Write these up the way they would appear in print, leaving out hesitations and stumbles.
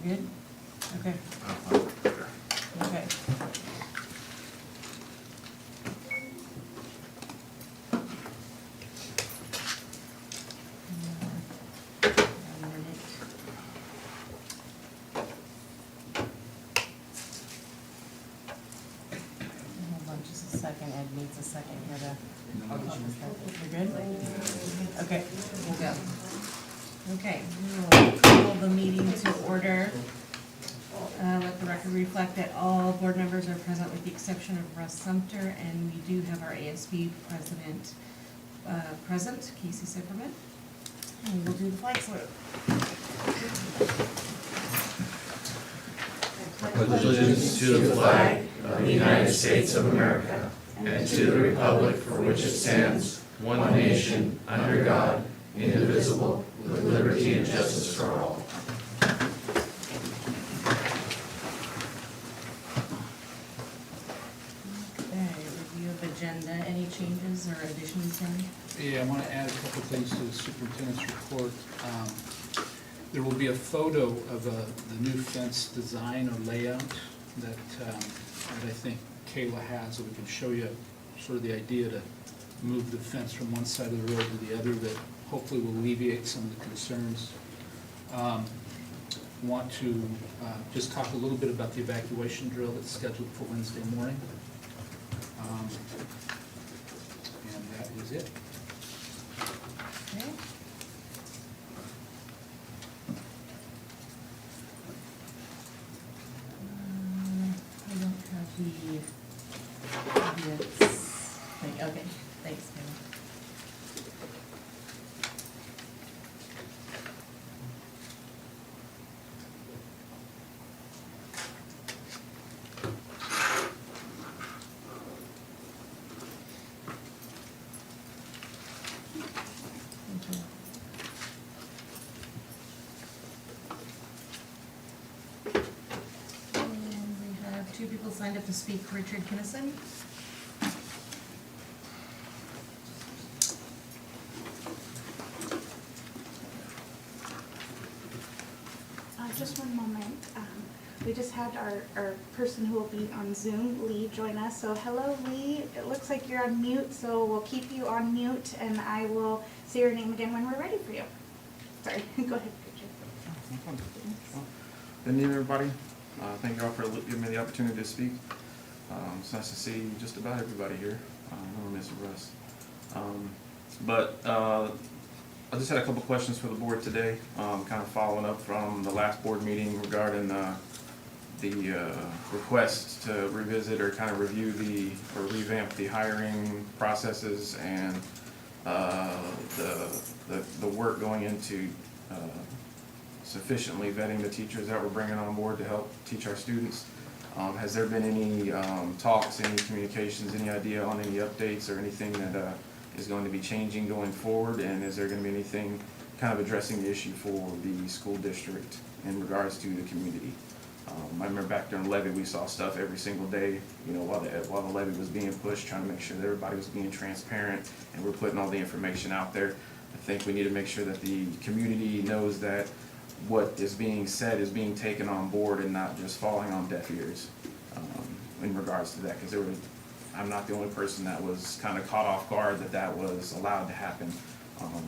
You're good? Okay. Okay. Hold on just a second, Ed needs a second here to. You're good? Okay, we'll go. Okay, we will call the meeting to order. Let the record reflect that all board members are present with the exception of Russ Sumter, and we do have our ASB president present, Casey Zipperman. And we will do the flag salute. Pledge allegiance to the flag of the United States of America and to the republic for which it stands, one nation, under God, indivisible, with liberty and justice for all. Okay, review of agenda. Any changes or additions, Danny? Yeah, I want to add a couple things to the superintendent's report. There will be a photo of the new fence design or layout that I think Kayla has, so we can show you sort of the idea to move the fence from one side of the road to the other that hopefully will alleviate some of the concerns. Want to just talk a little bit about the evacuation drill that's scheduled for Wednesday morning. And that is it. Okay. I don't have the thing. Okay, thanks, Kayla. And we have two people signed up to speak. Richard Kinnison. Just one moment. We just had our person who will be on Zoom, Lee, join us. So hello, Lee. It looks like you're on mute, so we'll keep you on mute, and I will say your name again when we're ready for you. Sorry, go ahead, Richard. Good evening, everybody. Thank you all for giving me the opportunity to speak. It's nice to see just about everybody here. I miss Russ. I just had a couple questions for the board today, kind of following up from the last board meeting regarding the request to revisit or kind of review or revamp the hiring processes and the work going into sufficiently vetting the teachers that we're bringing on board to help teach our students. Has there been any talks, any communications, any idea on any updates or anything that is going to be changing going forward, and is there going to be anything kind of addressing the issue for the school district in regards to the community? I remember back during levy we saw stuff every single day, you know, while the levy was being pushed, trying to make sure that everybody was being transparent and we're putting all the information out there. I think we need to make sure that the community knows that what is being said is being taken on board and not just falling on deaf ears in regards to that, because I'm not the only person that was kind of caught off guard that was allowed to happen.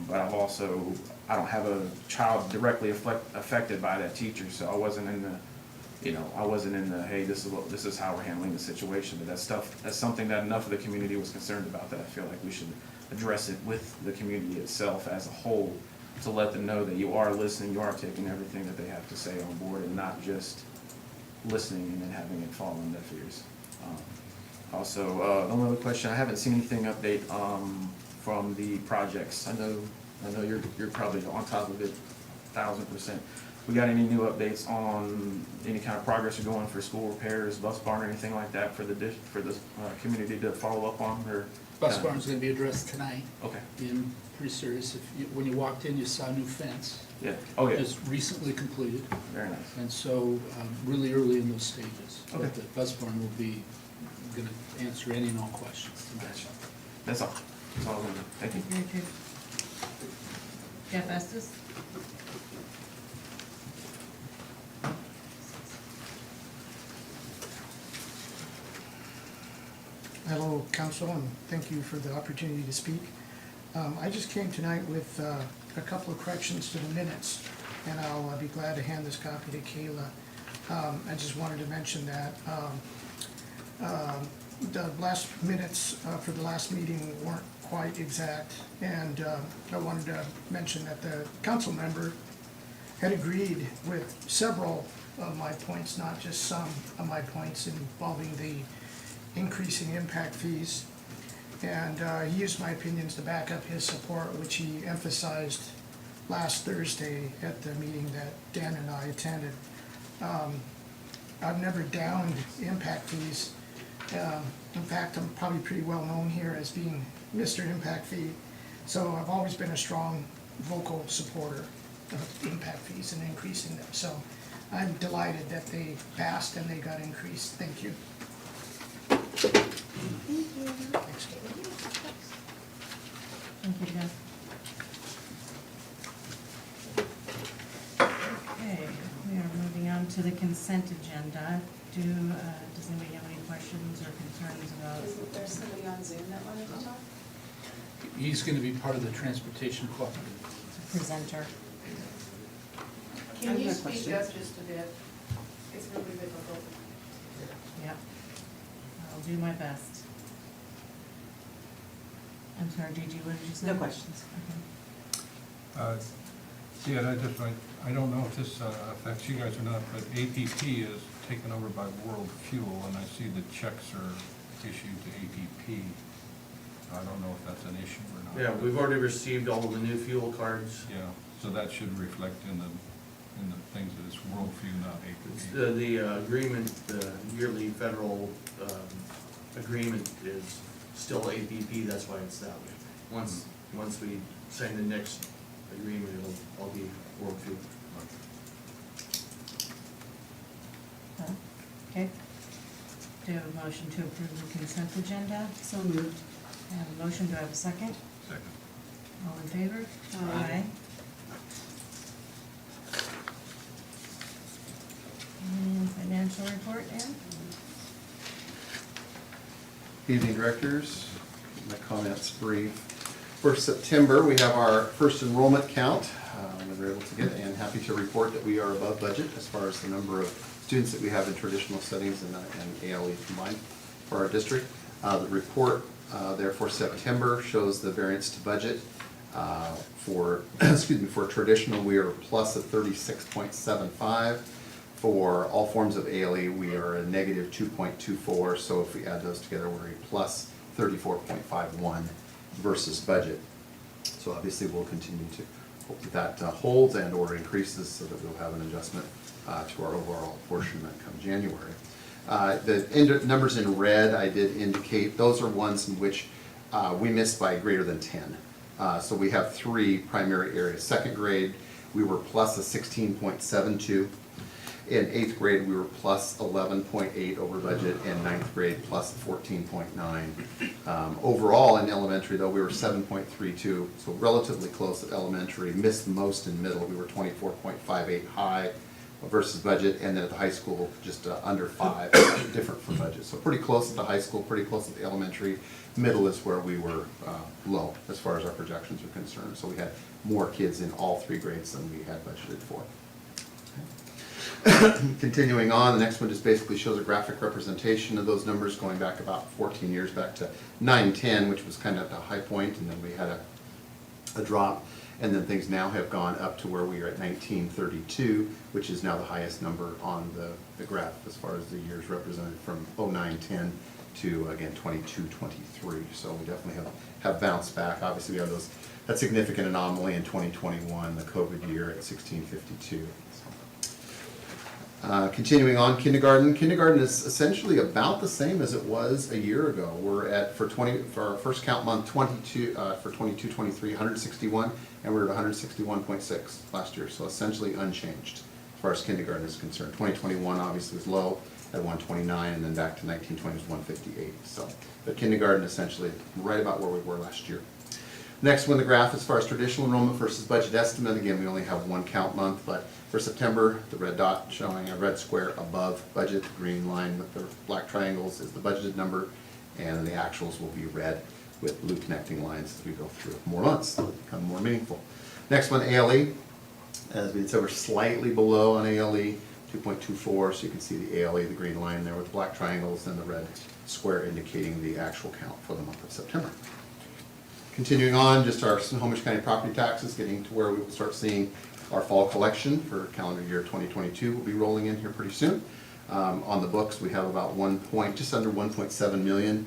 But I don't have a child directly affected by that teacher, so I wasn't in the, hey, this is how we're handling the situation. But that's something that enough of the community was concerned about that I feel like we should address it with the community itself as a whole, to let them know that you are listening, you are taking everything that they have to say on board and not just listening and then having it fall on deaf ears. Also, the only other question, I haven't seen anything update from the projects. I know you're probably on top of it 1000%. We got any new updates on any kind of progress you're going for school repairs, bus barn, or anything like that for the community to follow up on? Or Bus barn's going to be addressed tonight. Okay. And pretty serious. When you walked in, you saw a new fence. Yeah. Oh yeah. Just recently completed. Very nice. And so really early in those stages. Okay. But the bus barn will be going to answer any and all questions. Gotcha. That's all. That's all I'm gonna do. Thank you. Thank you, Richard. Jeff Estes? Hello, council, and thank you for the opportunity to speak. I just came tonight with a couple of corrections to the minutes, and I'll be glad to hand this copy to Kayla. I just wanted to mention that the last minutes for the last meeting weren't quite exact, and I wanted to mention that the council member had agreed with several of my points, not just some of my points involving the increasing impact fees. And he used my opinions to back up his support, which he emphasized last Thursday at the meeting that Dan and I attended. I've never downed impact fees. In fact, I'm probably pretty well known here as being Mr. Impact Fee. So I've always been a strong vocal supporter of impact fees and increasing them. So I'm delighted that they passed and they got increased. Thank you. Thank you. Thanks, Kayla. Thank you, Jeff. Okay, we are moving on to the consent agenda. Does anybody have any questions or concerns about? Isn't there somebody on Zoom that wanted to talk? He's going to be part of the transportation cooperative. Presenter. Can you speak up just a bit? It's really difficult. Yep. I'll do my best. I'm sorry, Gigi, what did you say? No questions. Okay. Yeah, I don't know if this affects you guys or not, but APP is taken over by World Fuel, and I see the checks are issued to APP. I don't know if that's an issue or not. Yeah, we've already received all of the new fuel cards. Yeah, so that should reflect in the things that it's World Fuel, not It's APP. the agreement, the yearly federal agreement is still APP, that's why it's that way. Once we sign the next agreement, it'll all be World Fuel. Okay. Do you have a motion to approve the consent agenda? So moved. I have a motion, do I have a second? Second. All in favor? Aye. And financial report, Dan? Evening, directors. My comments brief. For September, we have our first enrollment count. We were able to get, and happy to report that we are above budget as far as the number of students that we have in traditional settings and ALE combined for our district. The report there for September shows the variance to budget. For for traditional, we are plus at 36.75. For all forms of ALE, we are a negative 2.24, so if we add those together, we're a plus 34.51 versus budget. So obviously, we'll continue to hope that holds and or increases so that we'll have an adjustment to our overall apportionment come January. The numbers in red I did indicate, those are ones in which we missed by greater than 10. So we have three primary areas. Second grade, we were plus a 16.72. In 8th grade, we were plus 11.8 over budget, and 9th grade plus 14.9. Overall in elementary, though, we were 7.32, so relatively close at elementary. Missed most in middle. We were 24.58 high versus budget, and then at the high school, just under 5, different from budget. So pretty close at the high school, pretty close at the elementary. Middle is where we were low as far as our projections are concerned. So we had more kids in all 3 grades than we had budgeted for. Continuing on, the next one just basically shows a graphic representation of those numbers going back about 14 years, back to 9-10, which was kind of the high point, and then we had a drop, and then things now have gone up to where we are at 1932, which is now the highest number on the graph as far as the years represented from 09-10 to, again, 22-23. So we definitely have bounced back. Obviously, we have that significant anomaly in 2021, the COVID year at 1652. Continuing on, kindergarten. Kindergarten is essentially about the same as it was a year ago. We're at, for our first count month, 22, for 22-23, 161, and we're at 161.6 last year, so essentially unchanged as far as kindergarten is concerned. 2021 obviously was low at 129, and then back to 1920 was 158. So, but kindergarten essentially right about where we were last year. Next one, the graph as far as traditional enrollment versus budget estimate. Again, we only have one count month, but for September, the red dot showing a red square above budget, green line with the black triangles is the budgeted number, and the actuals will be red with blue connecting lines as we go through more months, they'll become more meaningful. Next one, ALE. As we said, we're slightly below on ALE, 2.24, so you can see the ALE, the green line there with black triangles, and the red square indicating the actual count for the month of September. Continuing on, just our Snohomish County property taxes, getting to where we will start seeing our fall collection for calendar year 2022 will be rolling in here pretty soon. On the books, we have about just under 1.7 million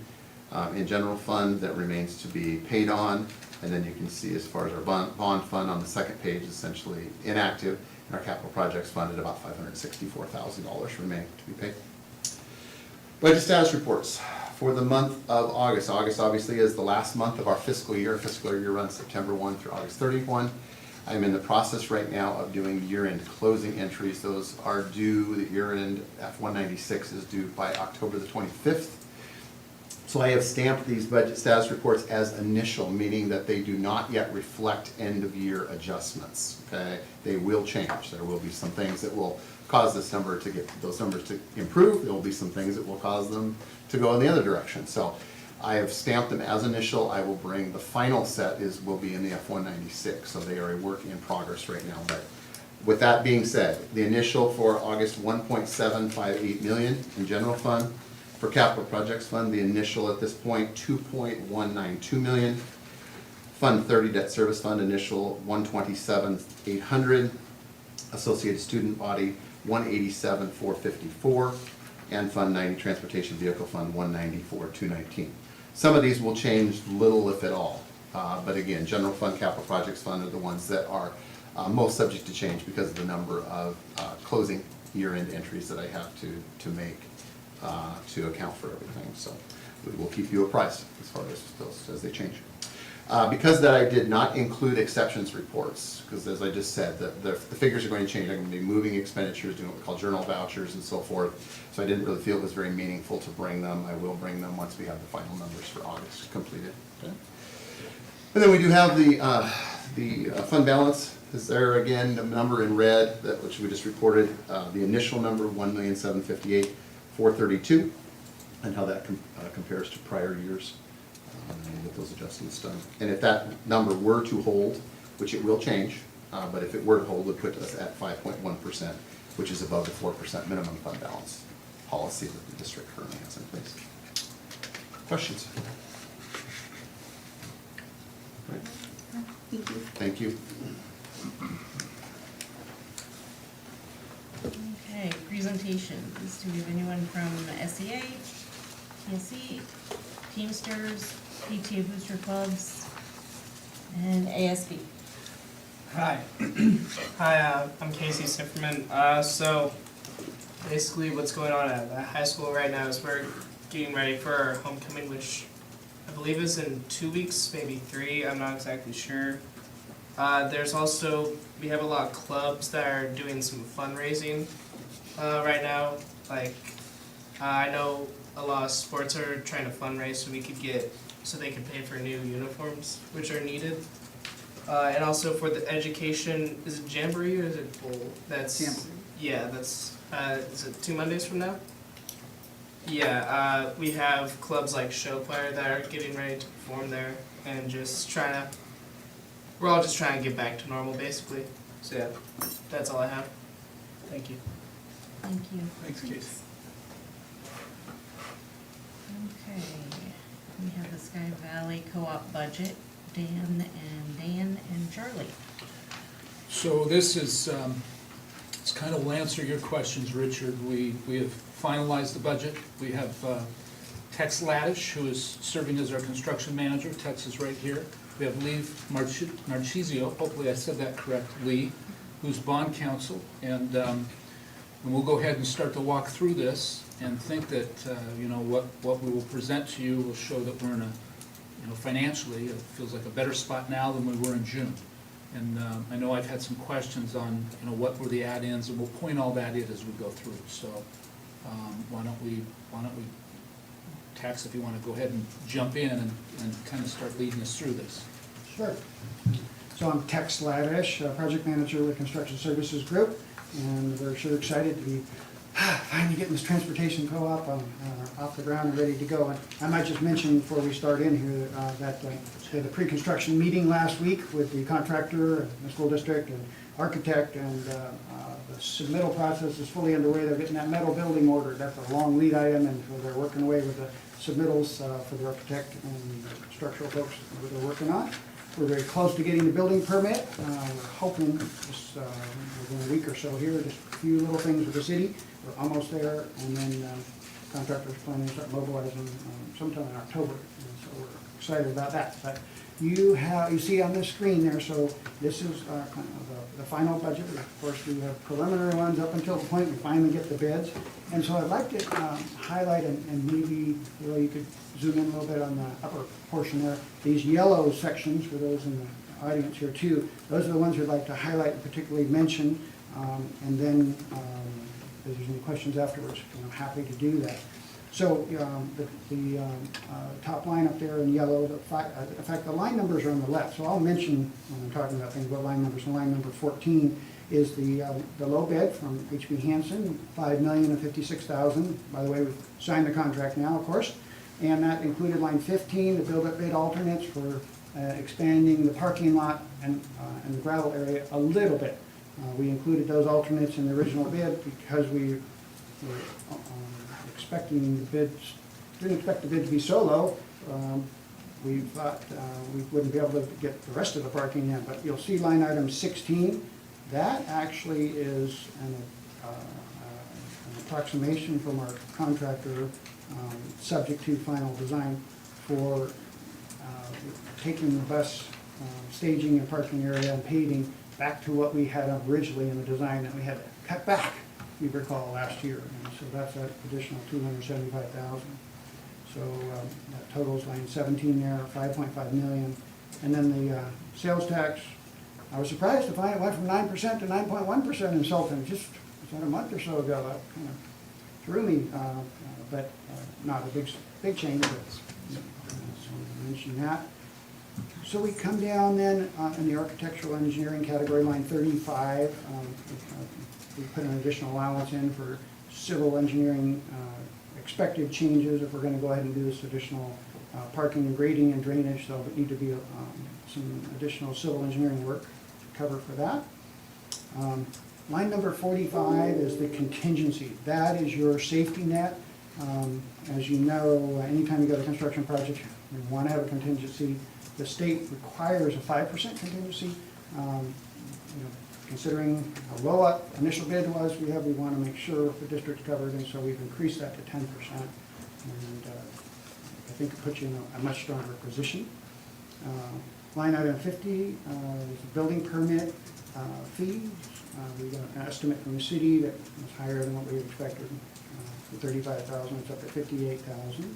in general fund that remains to be paid on. And then you can see as far as our bond fund on the second page is essentially inactive, and our capital projects fund at about $564,000 remaining to be paid. Budget status reports for the month of August. August obviously is the last month of our fiscal year. Our fiscal year runs September 1 through August 31. I'm in the process right now of doing year-end closing entries. Those are due, the year-end F-196 is due by October the 25th. So I have stamped these budget status reports as initial, meaning that they do not yet reflect end-of-year adjustments, okay? They will change. There will be some things that will cause this number to get, those numbers to improve. There will be some things that will cause them to go in the other direction. So I have stamped them as initial. I will bring, the final set will be in the F-196, so they are a work in progress right now. But with that being said, the initial for August, 1.758 million in general fund. For capital projects fund, the initial at this point, 2.192 million. Fund 30 debt service fund initial, 127,800. Associated student body, 187,454. And Fund 90 transportation vehicle fund, 194,219. Some of these will change little if at all. But again, general fund, capital projects fund are the ones that are most subject to change because of the number of closing year-end entries that I have to make to account for everything. So we will keep you apprised as far as those as they change. Because that I did not include exceptions reports, because as I just said, the figures are going to change. I'm going to be moving expenditures, doing what we call journal vouchers and so forth. So I didn't really feel it was very meaningful to bring them. I will bring them once we have the final numbers for August completed. Okay. And then we do have the fund balance. Is there again the number in red, that which we just reported, the initial number, 1,758,432, and how that compares to prior years. With those adjustments done. And if that number were to hold, which it will change, but if it were to hold, it would put us at 5.1%, which is above the 4% minimum fund balance policy that the district currently has in place. Questions? Right. Thank you. Thank you. Okay, presentations. Do we have anyone from SEA, TSC, Teamsters, PTA Booster Clubs, and ASB? Hi. Hi, I'm Casey Sifferman. So basically what's going on at the high school right now is we're getting ready for our homecoming, which I believe is in 2 weeks, maybe 3, I'm not exactly sure. There's also, we have a lot of clubs that are doing some fundraising right now. Like, I know a lot of sports are trying to fundraise so they can pay for new uniforms, which are needed. And also for the education, is it Jamboree or is it Bowl? That's Jamboree. Yeah, that's, is it 2 Mondays from now? Yeah, we have clubs like Show Choir that are getting ready to perform there and we're all just trying to get back to normal basically. So yeah, that's all I have. Thank you. Thank you. Thanks, Casey. Okay, we have the Sky Valley Co-op budget, Dan and Charlie. So this is, it's kind of will answer your questions, Richard. We have finalized the budget. We have Tex Laddish, who is serving as our construction manager. Tex is right here. We have Lee Marchisio, hopefully I said that correct, Lee, who's bond counsel. And we'll go ahead and start to walk through this and think that, you know, what we will present to you will show that we're in a, you know, financially, it feels like a better spot now than we were in June. And I know I've had some questions on, you know, what were the add-ins, and we'll point all that in as we go through. So why don't we, Tex, if you want to go ahead and jump in and kind of start leading us through this. Sure. So I'm Tex Laddish, Project Manager with Construction Services Group, and we're sure excited to be finally getting this transportation co-op off the ground and ready to go. And I might just mention before we start in here that we had a pre-construction meeting last week with the contractor, and the school district, and architect, and the submittal process is fully underway. They're getting that metal building ordered. That's a long lead item, and so they're working away with the submittals for the architect and the structural folks that they're working on. We're very close to getting the building permit. We're hoping just within a week or so here, just a few little things with the city. We're almost there, and then contractors planning to start mobilizing sometime in October. And so we're excited about that. But you see on this screen there, so this is kind of the final budget. Of course, we have preliminary ones up until the point we finally get the bids. And so I'd like to highlight, and maybe you could zoom in a little bit on the upper portion there. These yellow sections, for those in the audience here too, those are the ones we'd like to highlight and particularly mention. And then if there's any questions afterwards, I'm happy to do that. So the top line up there in yellow, in fact, the line numbers are on the left. So I'll mention when I'm talking about things about line numbers. And line number 14 is the low bid from HB Hansen, $5,056,000. By the way, we've signed the contract now, of course. And that included line 15, the build-up bid alternates for expanding the parking lot and the gravel area a little bit. We included those alternates in the original bid because we were expecting the bids, didn't expect the bid to be so low. We thought we wouldn't be able to get the rest of the parking in, but you'll see line item 16. That actually is an approximation from our contractor, subject to final design, for taking the bus staging and parking area and paving back to what we had originally in the design that we had to cut back, you recall, last year. And so that's an additional $275,000. So that totals line 17 there, 5.5 million. And then the sales tax, I was surprised to find it went from 9% to 9.1% in Sultan just a month or so ago. That kind of threw me, but not a big change. But so I mentioned that. So we come down then in the architectural engineering category, line 35. We put an additional allowance in for civil engineering expected changes if we're going to go ahead and do this additional parking and grading and drainage. There'll need to be some additional civil engineering work to cover for that. Line number 45 is the contingency. That is your safety net. As you know, anytime you go to a construction project, you want to have a contingency. The state requires a 5% contingency. Considering how low our initial bid was, we want to make sure the district's covered, and so we've increased that to 10%. And I think it puts you in a much stronger position. Line item 50 is the building permit fees. We got an estimate from the city that was higher than what we expected. For $35,000, it's up to $58,000.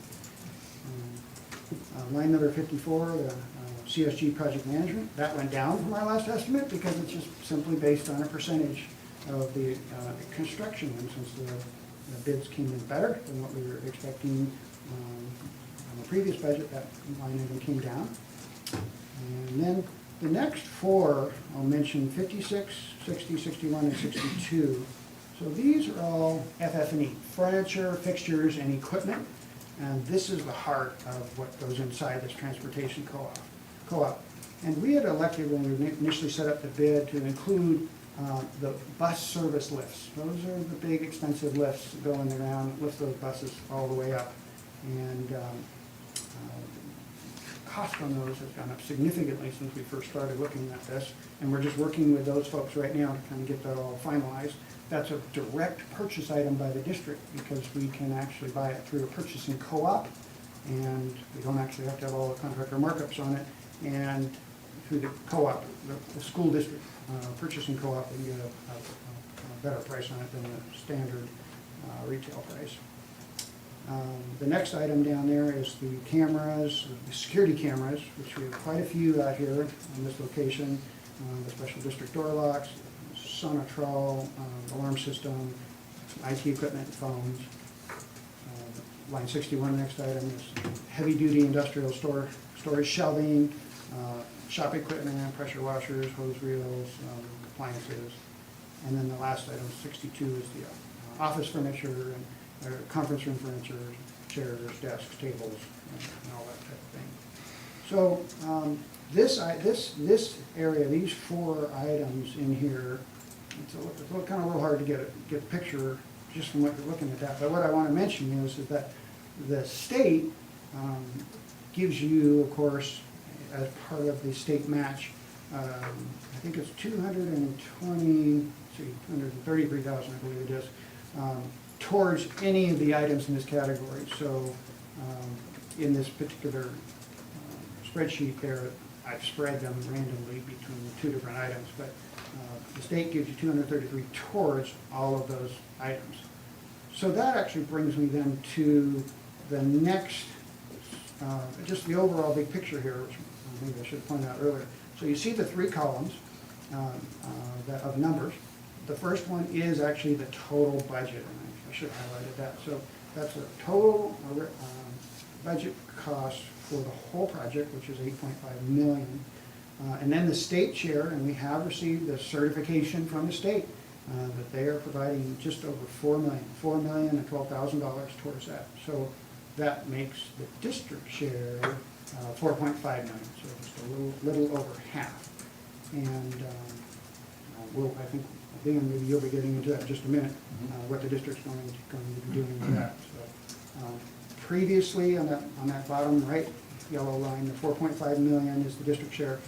Line number 54, the CSG project management, that went down from our last estimate because it's just simply based on a percentage of the construction. And since the bids came in better than what we were expecting on the previous budget, that line item came down. And then the next four, I'll mention 56, 60, 61, and 62. So these are all FF&E, furniture, fixtures, and equipment. And this is the heart of what goes inside this transportation co-op. And we had elected when we initially set up the bid to include the bus service lifts. Those are the big expensive lifts going around, lift those buses all the way up. And cost on those has gone up significantly since we first started looking at this. And we're just working with those folks right now to kind of get that all finalized. That's a direct purchase item by the district because we can actually buy it through a purchasing co-op, and we don't actually have to have all the contractor markups on it. And through the co-op, the school district purchasing co-op, we can get a better price on it than the standard retail price. The next item down there is the cameras, the security cameras, which we have quite a few out here on this location. The special district door locks, Sonatrol, alarm system, IT equipment, phones. Line 61, next item is heavy-duty industrial storage shelving, shop equipment, pressure washers, hose reels, appliances. And then the last item, 62, is the office furniture and conference room furniture, chairs, desks, tables, and all that type of thing. So this area, these 4 items in here, it's kind of a little hard to get a picture just from what you're looking at that. But what I want to mention is that the state gives you, of course, as part of the state match, I think it's 233,000, I believe it is, towards any of the items in this category. So in this particular spreadsheet there, I've spread them randomly between the 2 different items, but the state gives you 233 towards all of those items. So that actually brings me then to the next, just the overall big picture here, which maybe I should point out earlier. So you see the 3 columns of numbers. The first one is actually the total budget, and I should have highlighted that. So that's a total budget cost for the whole project, which is $8.5 million. And then the state share, and we have received a certification from the state that they are providing just over $4 million and $12,000 towards that. So that makes the district share $4.5 million, so just a little over half. And I think, maybe you'll be getting into that in just a minute, what the district's going to be doing with that. So, previously, on that bottom right yellow line, the $4.5 million is the district share.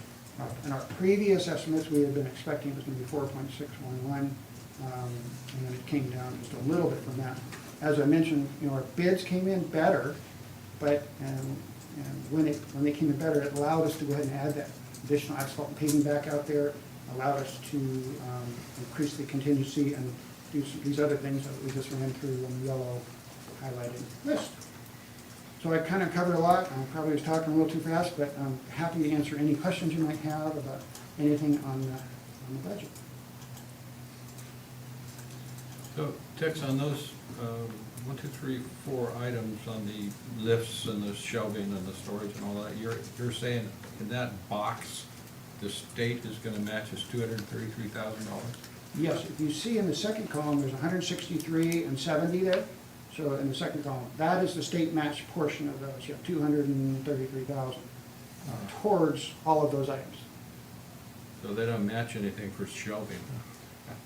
In our previous estimates, we had been expecting it was going to be 4.611, and it came down just a little bit from that. As I mentioned, our bids came in better, but and when they came in better, it allowed us to go ahead and add that additional asphalt and paving back out there, allowed us to increase the contingency and do these other things that we just ran through on the yellow highlighted list. So I kind of covered a lot. I probably was talking a little too fast, but I'm happy to answer any questions you might have about anything on the budget. So, Tex, on those 1, 2, 3, 4 items on the lifts and the shelving and the storage and all that, you're saying in that box, the state is going to match us $233,000? Yes, if you see in the second column, there's 163 and 70 there. So in the second column, that is the state match portion of those. You have 233,000 towards all of those items. So they don't match anything for shelving?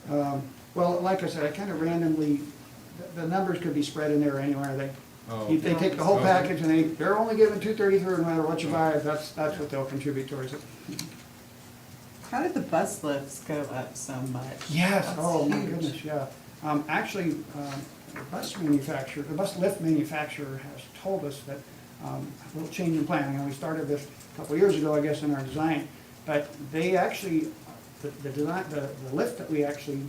Well, like I said, I kind of randomly, the numbers could be spread in there anywhere. They take the whole package and they're only giving 233 no matter what you buy. That's what they'll contribute towards it. How did the bus lifts go up so much? Yes, That's oh my huge. goodness, yeah. Actually, the bus lift manufacturer has told us that a little change in planning, and we started this a couple of years ago, I guess, in our design, but they actually, the lift that we actually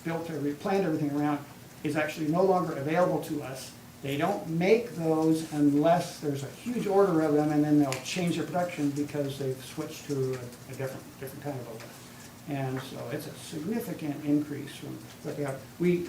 built, or we planned everything around, is actually no longer available to us. They don't make those unless there's a huge order of them, and then they'll change their production because they've switched to a different kind of a lift. And so it's a significant increase from what they have. We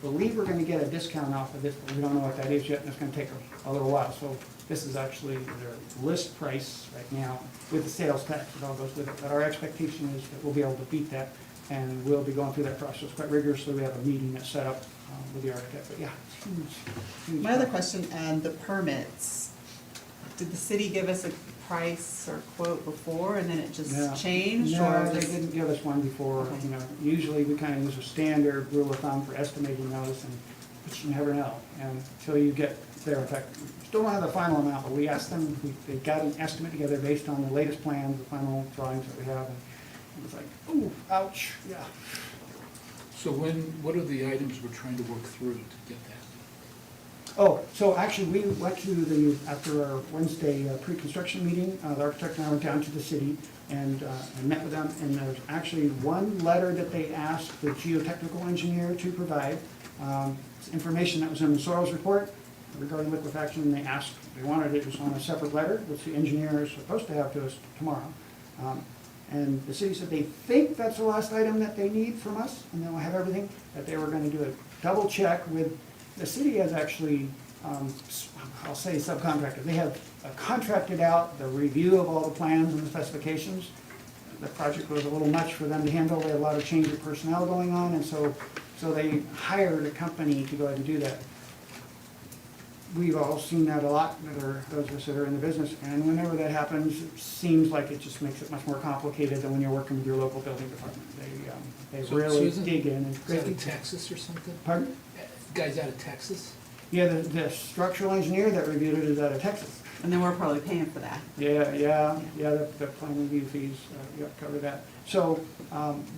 believe we're going to get a discount off of this, but we don't know what that is yet, and it's going to take a little while. So this is actually their list price right now with the sales tax that all goes with it. But our expectation is that we'll be able to beat that, and we'll be going through that process quite rigorously. We have a meeting that's set up with the architect. But yeah, it's huge. My other question, the permits, did the city give us a price or quote before and then it just changed? No, or they just- didn't give us one before. Okay. Usually we kind of use a standard rule of thumb for estimating those, but you never know until you get there. In fact, we still don't have the final amount, but we asked them, they got an estimate together based on the latest plans, the final drawings that we have, and it was like, ooh, ouch, yeah. So what are the items we're trying to work through to get that? Oh, so actually, we went to after our Wednesday pre-construction meeting, the architect and I went down to the city and met with them, and there's actually one letter that they asked the geotechnical engineer to provide. It's information that was in the soils report regarding liquefaction, and they wanted it was on a separate letter, which the engineer is supposed to have to us tomorrow. And the city said they think that's the last item that they need from us, and then we'll have everything, that they were going to do a double check with. The city has actually, I'll say subcontractor, they have contracted out the review of all the plans and the specifications. The project was a little much for them to handle. They had a lot of change of personnel going on, and so So they hired a company to go ahead and do that. We've all seen that a lot, those of us that are in the business, and whenever that happens, it seems like it just makes it much more complicated than when you're working with your local building department. They So really isn't- dig in. Is that in Texas or something? Pardon? Guys out of Texas? Yeah, the structural engineer that reviewed it is out of Texas. And then we're probably paying for that. Yeah, the plan review fees, cover that. So,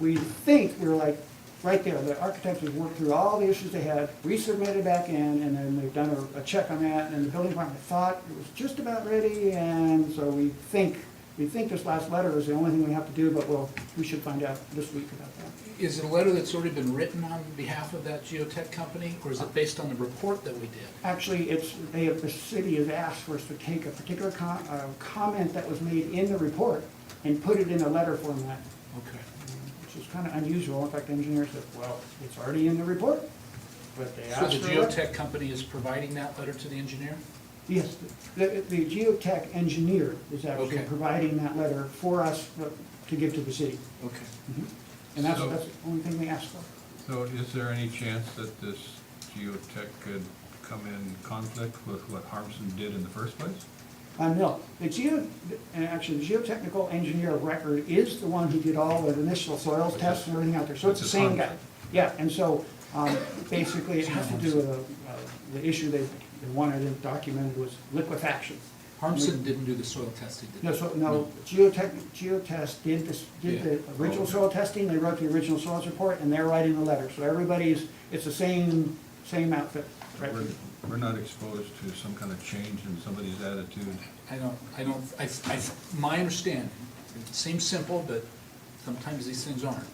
we think, we're like, right there, the architects have worked through all the issues they had, resubmitted back in, and then they've done a check on that, and the building department thought it was just about ready, and so we think this last letter is the only thing we have to do, but we should find out this week about that. Is it a letter that's already been written on behalf of that geotech company, or is it based on the report that we did? Actually, the city has asked for us to take a particular comment that was made in the report and put it in a letter format, Okay. which is kind of unusual. In fact, the engineer said, well, it's already in the report, but they So asked the for a letter. geotech company is providing that letter to the engineer? Yes, the geotech engineer is actually Okay. providing that letter for us to give to the city. Okay. And that's So- the only thing they asked for. So is there any chance that this geotech could come in conflict with what Harmson did in the first place? No, the geotechnical engineer of record is the one who did all the initial soils tests and everything out there, so it's the It's a same guy. contract. Yeah, and so, basically, it has to do with the issue they wanted it documented was liquefaction. Harmson didn't do the soil testing, did he? No, Geotest did the Yeah. original soil testing, they wrote the original soils report, and they're writing the letter, so it's the same outfit, right? We're not exposed to some kind of change in somebody's attitude. My understanding, it seems simple, but sometimes these things aren't,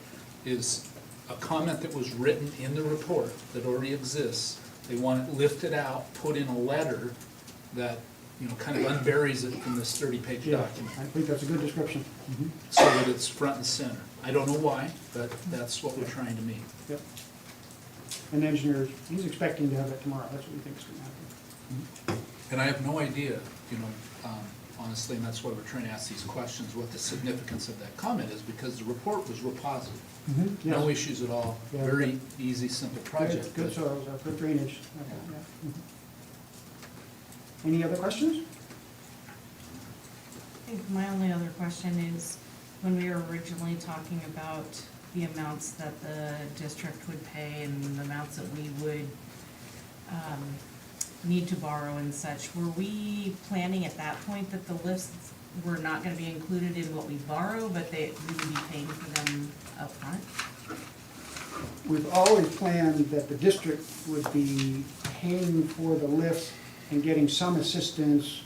is a comment that was written in the report that already exists, they want it lifted out, put in a letter that, kind of unburies it from this 30-page Yeah, document, I think that's a good description. so that it's front and center. I don't know why, but that's what we're trying to meet. Yep. And the engineer, he's expecting to have it tomorrow, that's what we think is gonna happen. And I have no idea, honestly, and that's why we're trying to ask these questions, what the significance of that comment is, because the report was real positive. No Yes. issues at all, Yeah. very easy, simple project. Good but- soils, good drainage. Yeah. Any other questions? I think my only other question is, when we were originally talking about the amounts that the district would pay and the amounts that we would need to borrow and such, were we planning at that point that the lifts were not gonna be included in what we borrow, but we would be paying for them upfront? We've always planned that the district would be paying for the lifts and getting some assistance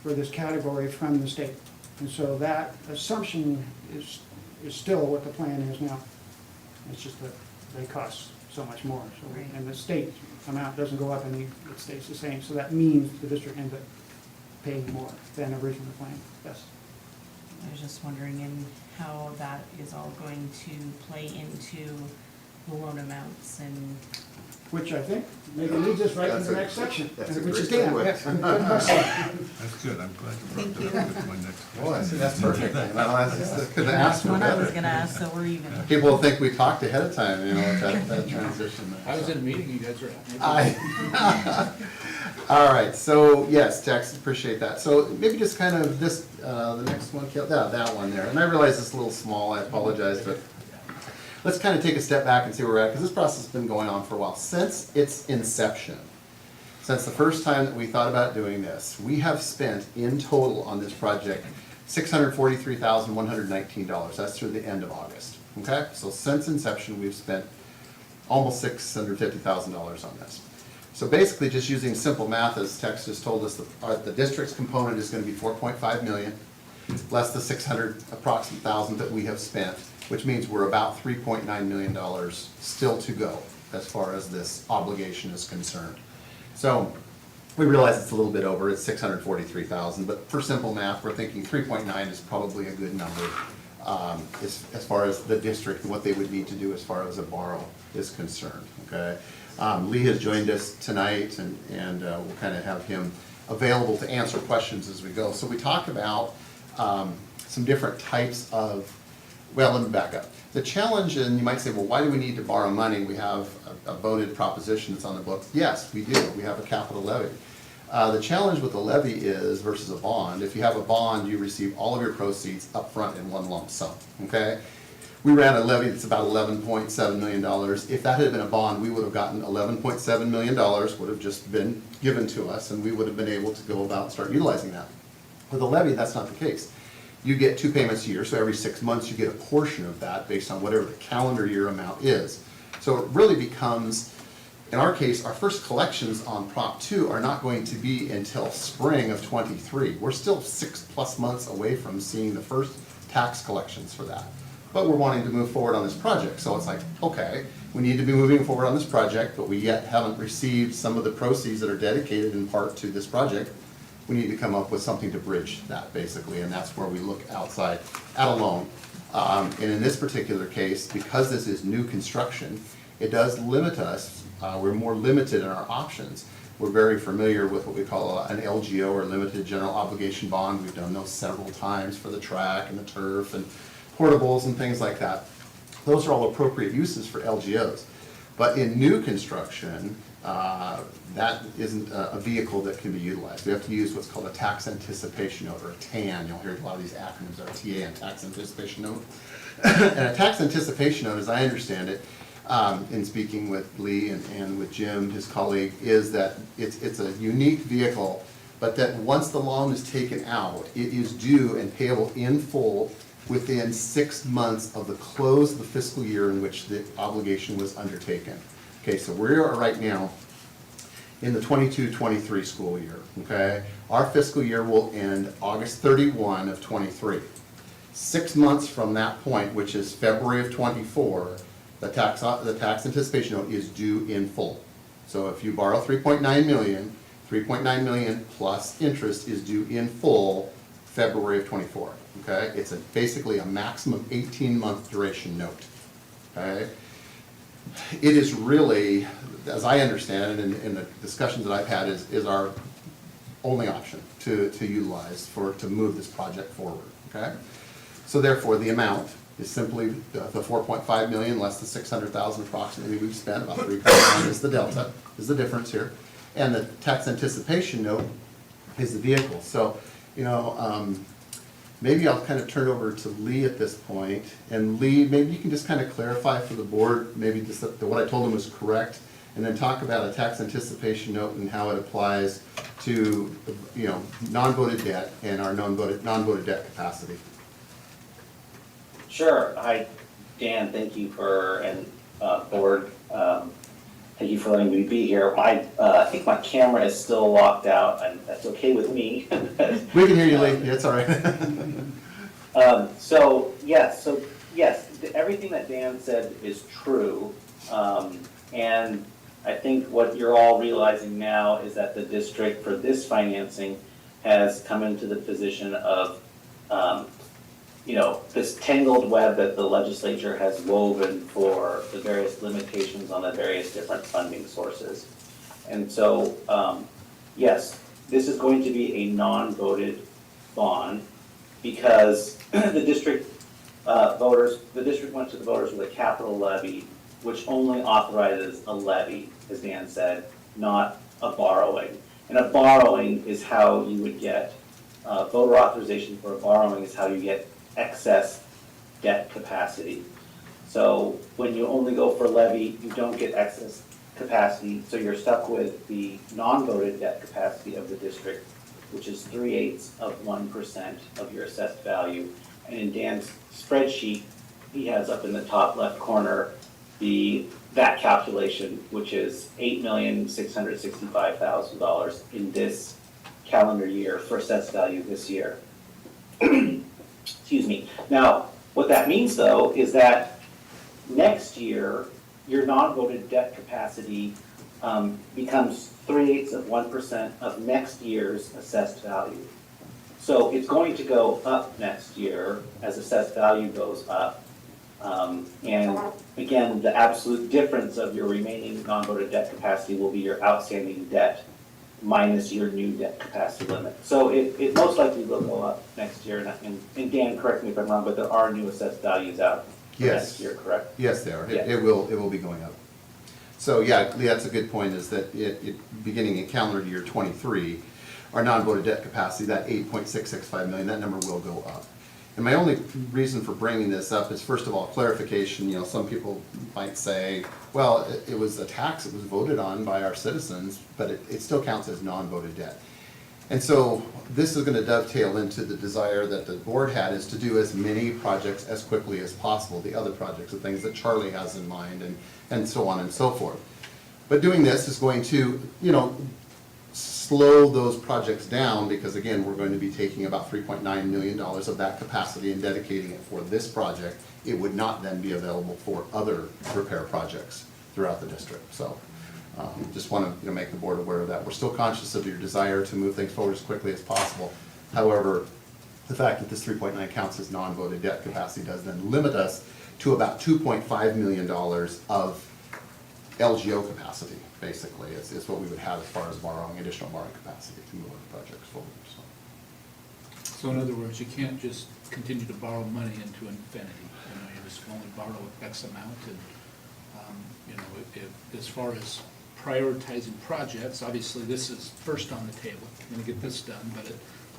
for this category from the state. And so that assumption is still what the plan is now. It's just that they cost so much more. So, Right. and the state amount doesn't go up, it stays the same. So that means the district ends up paying more than originally planned. Yes. I was just wondering in how that is all going to play into the loan amounts and, Which I think maybe leads us right to That's the a- next section. that's a which is great Dan. segue. Yeah, good question. That's good, I'm glad you brought that up with my next question. Well, that's perfect. Couldn't ask that's for what I was better. gonna ask, so we're even. People will think we talked ahead of time, that transition. I was in a meeting you guys were at. All right, so yes, Tex, appreciate that. So maybe just kind of this, the next one, that one there. And I realize it's a little small, I apologize, but let's kind of take a step back and see where we're at, because this process has been going on for a while. Since its inception, since the first time that we thought about doing this, we have spent in total on this project $643,119. That's through the end of August. Okay, so since inception, we've spent almost $650,000 on this. So basically, just using simple math, as Tex just told us, the district's component is going to be 4.5 million, less the 600 approximate thousand that we have spent, which means we're about $3.9 million still to go as far as this obligation is concerned. So we realize it's a little bit over, it's 643,000, but for simple math, we're thinking 3.9 is probably a good number as far as the district and what they would need to do as far as a borrow is concerned, okay? Lee has joined us tonight, and we'll kind of have him available to answer questions as we go. So we talked about some different types of Well, let me back up. The challenge, and you might say, well, why do we need to borrow money? We have a voted proposition that's on the books. Yes, we do. We have a capital levy. The challenge with the levy is, versus a bond, if you have a bond, you receive all of your proceeds up front in one lump sum, okay? We ran a levy that's about $11.7 million. If that had been a bond, we would have gotten $11.7 million, would have just been given to us, and we would have been able to go about and start utilizing that. With a levy, that's not the case. You get 2 payments a year, so every 6 months you get a portion of that based on whatever the calendar year amount is. So it really becomes, in our case, our first collections on Prop 2 are not going to be until spring of '23. We're still 6+ months away from seeing the first tax collections for that. But we're wanting to move forward on this project, so it's like, okay, we need to be moving forward on this project, but we yet haven't received some of the proceeds that are dedicated in part to this project. We need to come up with something to bridge that, basically, and that's where we look outside at a loan. And in this particular case, because this is new construction, it does limit us. We're more limited in our options. We're very familiar with what we call an LGO, or limited general obligation bond. We've done those several times for the track and the turf and portables and things like that. Those are all appropriate uses for LGOs. But in new construction, that isn't a vehicle that can be utilized. We have to use what's called a tax anticipation note, or a TAN. You'll hear a lot of these acronyms, are TA and tax anticipation note. And a tax anticipation note, as I understand it, in speaking with Lee and with Jim, his colleague, is that it's a unique vehicle, but that once the loan is taken out, it is due and payable in full within 6 months of the close of the fiscal year in which the obligation was undertaken. Okay, so we are right now in the 22-23 school year, okay? Our fiscal year will end August 31 of '23. 6 months from that point, which is February of '24, the tax anticipation note is due in full. So if you borrow $3.9 million, $3.9 million plus interest is due in full February of '24, okay? It's basically a maximum 18-month duration note, okay? It is really, as I understand it, in the discussions that I've had, is our only option to utilize to move this project forward, okay? So therefore, the amount is simply the $4.5 million less the $600,000 approximately we've spent. About 3.9 is the delta, is the difference here. And the tax anticipation note is the vehicle. So, maybe I'll kind of turn over to Lee at this point. And Lee, maybe you can just kind of clarify for the board, maybe just that what I told him was correct, and then talk about a tax anticipation note and how it applies to, non-voted debt and our non-voted debt capacity. Sure. Hi, Dan. Thank you board. Thank you for letting me be here. I think my camera is still locked out, and that's okay with me. We can hear you, Lee. It's all right. So yes, everything that Dan said is true. And I think what you're all realizing now is that the district for this financing has come into the position of, this tangled web that the legislature has woven for the various limitations on the various different funding sources. And so, yes, this is going to be a non-voted bond because the district went to the voters with a capital levy, which only authorizes a levy, as Dan said, not a borrowing. And a borrowing is how you would get, voter authorization for a borrowing is how you get excess debt capacity. So when you only go for levy, you don't get excess capacity, so you're stuck with the non-voted debt capacity of the district, which is 3/8% of your assessed value. And in Dan's spreadsheet, he has up in the top left corner that calculation, which is $8,665,000 in this calendar year for assessed value this year. Excuse me. Now, what that means though is that next year, your non-voted debt capacity becomes 3/8% of next year's assessed value. So it's going to go up next year as assessed value goes up. And again, the absolute difference of your remaining non-voted debt capacity will be your outstanding debt minus your new debt capacity limit. So it most likely will go up next year, and Dan, correct me if I'm wrong, but there are new assessed values out for Yes. next year, correct? Yes, they are. Yeah. It will be going up. So, yeah, Lee, that's a good point, is that beginning in calendar year '23, our non-voted debt capacity, that 8.665 million, that number will go up. And my only reason for bringing this up is, first of all, clarification. You know, some people might say, well, it was a tax, it was voted on by our citizens, but it still counts as non-voted debt. And so this is going to dovetail into the desire that the board had, is to do as many projects as quickly as possible, the other projects, the things that Charlie has in mind, and so on and so forth. But doing this is going to, you know, slow those projects down, because again, we're going to be taking about $3.9 million of that capacity and dedicating it for this project. It would not then be available for other repair projects throughout the district. So just want to make the board aware of that. We're still conscious of your desire to move things forward as quickly as possible. However, the fact that this 3.9 counts as non-voted debt capacity does then limit us to about $2.5 million of LGO capacity, basically, is what we would have as far as additional borrowing capacity to move the projects forward. So in other words, you can't just continue to borrow money into infinity. You know, you just only borrow X amount, and you know, as far as prioritizing projects, obviously this is first on the table. We're gonna get this done, but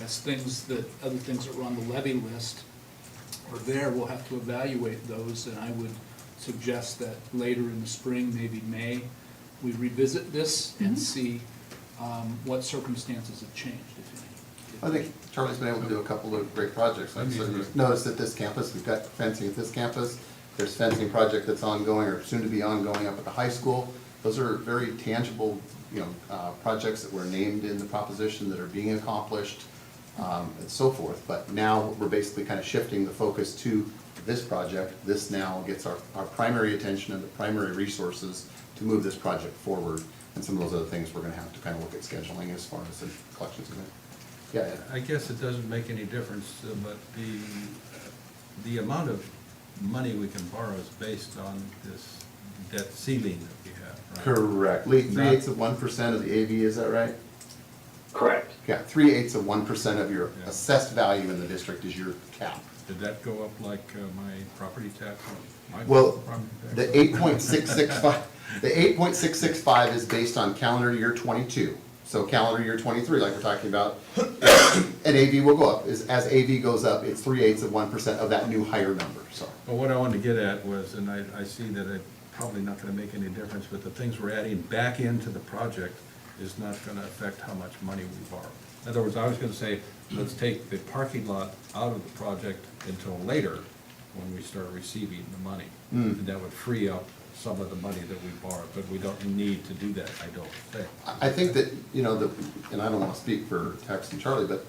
as other things that were on the levy list are there, we'll have to evaluate those, and I would suggest that later in the spring, maybe May, we revisit this and see what circumstances have changed, if any. I think Charlie's been able to do a couple of great projects. Like, so you've noticed at this campus, we've got fencing at this campus. There's fencing project that's ongoing or soon to be ongoing up at the high school. Those are very tangible, projects that were named in the proposition that are being accomplished, and so forth. But now we're basically kind of shifting the focus to this project. This now gets our primary attention and the primary resources to move this project forward. And some of those other things we're going to have to kind of look at scheduling as far as the collections go. Yeah. I guess it doesn't make any difference, but the amount of money we can borrow is based on this debt ceiling that we have, right? Correct. Lee, 3/8 of 1% of the AV, is that right? Correct. Yeah, 3/8 of 1% of your assessed value in the district is your cap. Did that go up like my property tax? Well, the 8.665, the 8.665 is based on calendar year '22. So calendar year '23, like we're talking about, and AV will go up. As AV goes up, it's 3/8 of 1% of that new higher number. So. Well, what I wanted to get at was, and I see that it's probably not going to make any difference, but the things we're adding back into the project is not going to affect how much money we borrow. In other words, I was going to say, let's take the parking lot out of the project until later when we start receiving the money. And that would free up some of the money that we borrowed, but we don't need to do that, I don't think. I think that, and I don't want to speak for Tex and Charlie, but,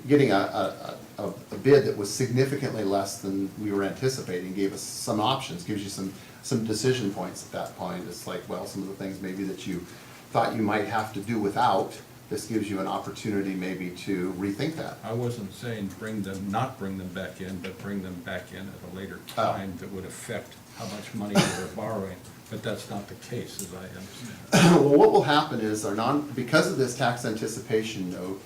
getting a bid that was significantly less than we were anticipating gave us some options, gives you some decision points at that point. It's like, well, some of the things maybe that you thought you might have to do without, this gives you an opportunity maybe to rethink that. I wasn't saying not bring them back in, but bring them back in at a later time that would affect how much money we're borrowing, but that's not the case, as I understand. Well, what will happen is because of this tax anticipation note,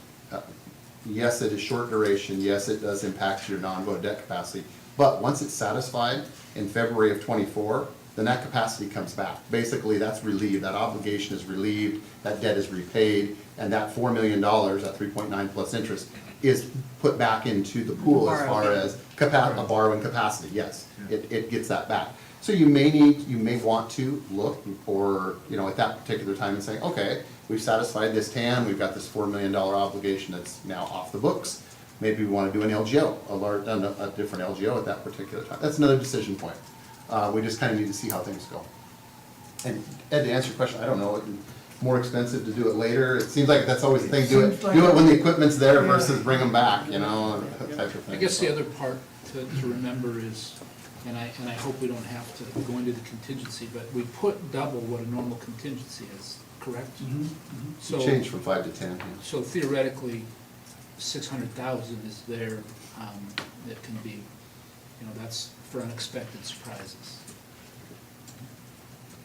yes, it is short duration, yes, it does impact your non-voted debt capacity, but once it's satisfied in February of '24, then that capacity comes back. Basically, that's relieved, that obligation is relieved, that debt is repaid, and that $4 million, that 3.9 plus interest, is put back into the pool as far as a borrowing capacity, yes. It gets that back. So you may want to look for, at that particular time and say, okay, we've satisfied this TAN, we've got this $4 million obligation that's now off the books. Maybe we want to do an LGO, a different LGO at that particular time. That's another decision point. We just kind of need to see how things go. And Ed, to answer your question, I don't know, more expensive to do it later? It seems like that's always the thing, do it when the equipment's there versus bring them back, that type of thing. I guess the other part to remember is, and I hope we don't have to go into the contingency, but we put double what a normal contingency is, correct? So Change from 5 to 10. Yeah. So theoretically, 600,000 is there, that can be, that's for unexpected surprises.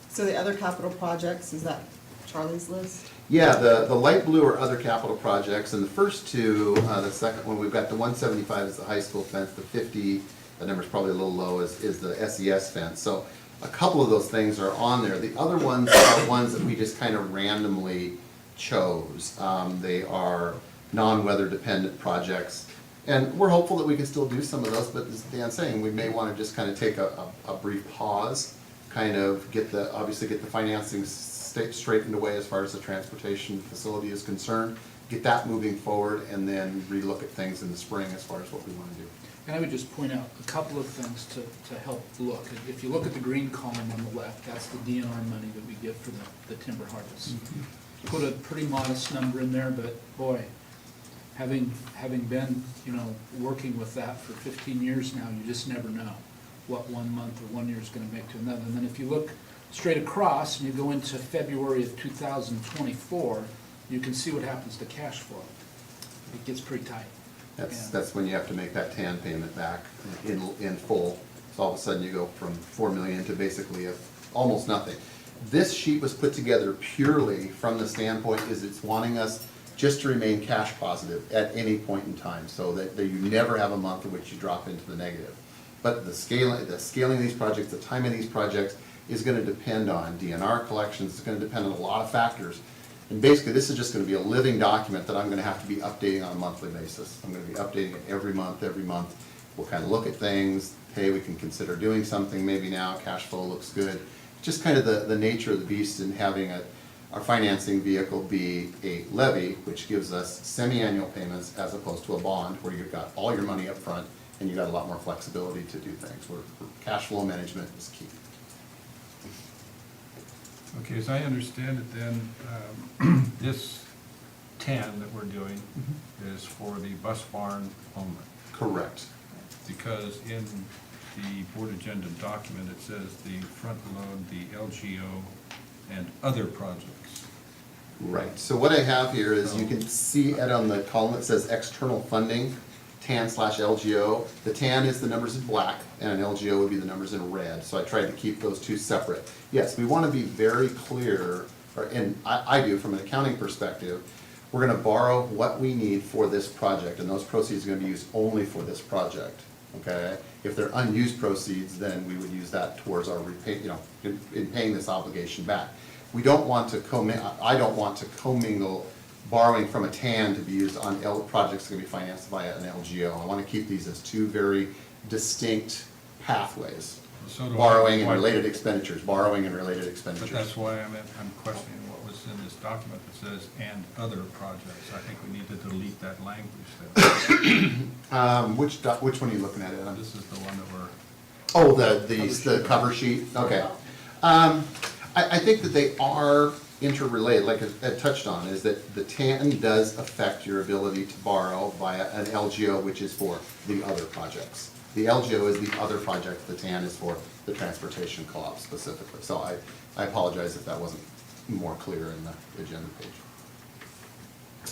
So the other capital projects, is that Charlie's list? Yeah, the light blue are other capital projects, and the first two, the second one, we've got the 175 is the high school fence, the 50, the number's probably a little low, is the SES fence. So a couple of those things are on there. The other ones are ones that we just kind of randomly chose. They are non-weather dependent projects, and we're hopeful that we can still do some of those, but as Dan's saying, we may want to just kind of take a brief pause, kind of obviously get the financing straightened away as far as the transportation facility is concerned, get that moving forward, and then relook at things in the spring as far as what we want to do. And I would just point out a couple of things to help look. If you look at the green column on the left, that's the DNR money that we get for the timber harvest. Put a pretty modest number in there, but boy, having been, working with that for 15 years now, you just never know what 1 month or 1 year is going to make to another. And then if you look straight across and you go into February of 2024, you can see what happens to cash flow. It gets pretty tight. That's when you have to make that TAN payment back in full. So all of a sudden you go from 4 million to basically almost nothing. This sheet was put together purely from the standpoint is it's wanting us just to remain cash positive at any point in time, so that you never have a month in which you drop into the negative. But the scaling of these projects, the timing of these projects is going to depend on DNR collections, it's going to depend on a lot of factors. And basically, this is just going to be a living document that I'm going to have to be updating on a monthly basis. I'm going to be updating it every month. We'll kind of look at things, hey, we can consider doing something maybe now, cash flow looks good. Just kind of the nature of the beast in having our financing vehicle be a levy, which gives us semi-annual payments as opposed to a bond where you've got all your money up front and you've got a lot more flexibility to do things, where cash flow management is key. Okay, as I understand it then, this TAN that we're doing is for the bus barn only. Correct. Because in the board agenda document, it says the front load, the LGO, and other projects. Right, so what I have here is you can see it on the column that says external funding, TAN/LGO. The TAN is the numbers in black, and an LGO would be the numbers in red, so I tried to keep those two separate. Yes, we want to be very clear, and I do from an accounting perspective, we're going to borrow what we need for this project, and those proceeds are going to be used only for this project, okay? If they're unused proceeds, then we would use that towards our in paying this obligation back. We don't want to I don't want to commingle borrowing from a TAN to be used on projects that can be financed via an LGO. I want to keep these as two very distinct pathways. So do borrowing I. and related expenditures, borrowing and related expenditures. But that's why I'm questioning what was in this document that says "and other projects." I think we need to delete that language there. Which one are you looking at, Adam? This is the one that we're. Oh, the cover sheet, okay. I think that they are interrelated, like Ed touched on, is that the TAN does affect your ability to borrow via an LGO, which is for the other projects. The LGO is the other project, the TAN is for the transportation co-op specifically. So I apologize if that wasn't more clear in the agenda page.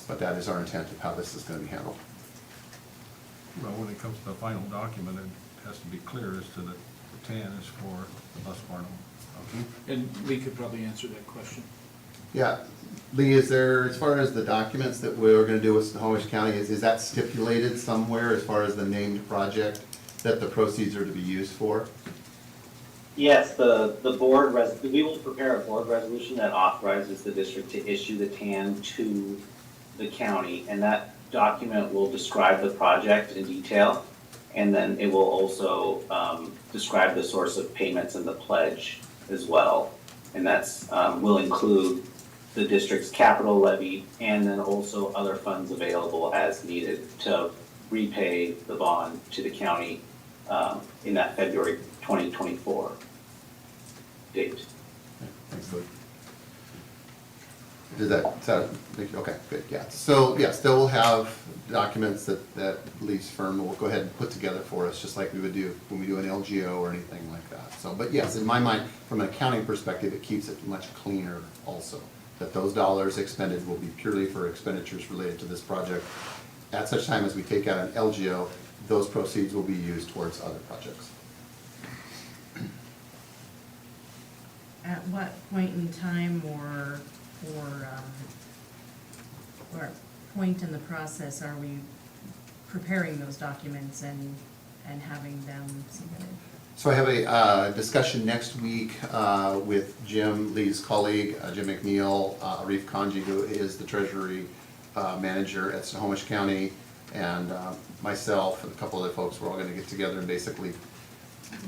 But that is our intent of how this is going to be handled. Well, when it comes to the final document, it has to be clear as to that the TAN is for the bus barn. And Lee could probably answer that question. Yeah, Lee, is there, as far as the documents that we're gonna do with Snohomish County, is that stipulated somewhere as far as the named project that the proceeds are to be used for? Yes, we will prepare a board resolution that authorizes the district to issue the TAN to the county, and that document will describe the project in detail, and then it will also describe the source of payments and the pledge as well. And that's will include the district's capital levy and then also other funds available as needed to repay the bond to the county in that February 2024 date. Thanks, Lee. Does that make you, okay, good, yeah. So, yes, they will have documents that Lee's firm will go ahead and put together for us, just like we would do when we do an LGO or anything like that. So, but yes, in my mind, from an accounting perspective, it keeps it much cleaner also, that those dollars expended will be purely for expenditures related to this project. At such time as we take out an LGO, those proceeds will be used towards other projects. At what point in time or or point in the process are we preparing those documents and having them submitted? So I have a discussion next week with Jim, Lee's colleague, Jim McNeil, Arif Kanji, who is the Treasury Manager at Snohomish County, and myself and a couple other folks. We're all going to get together, and basically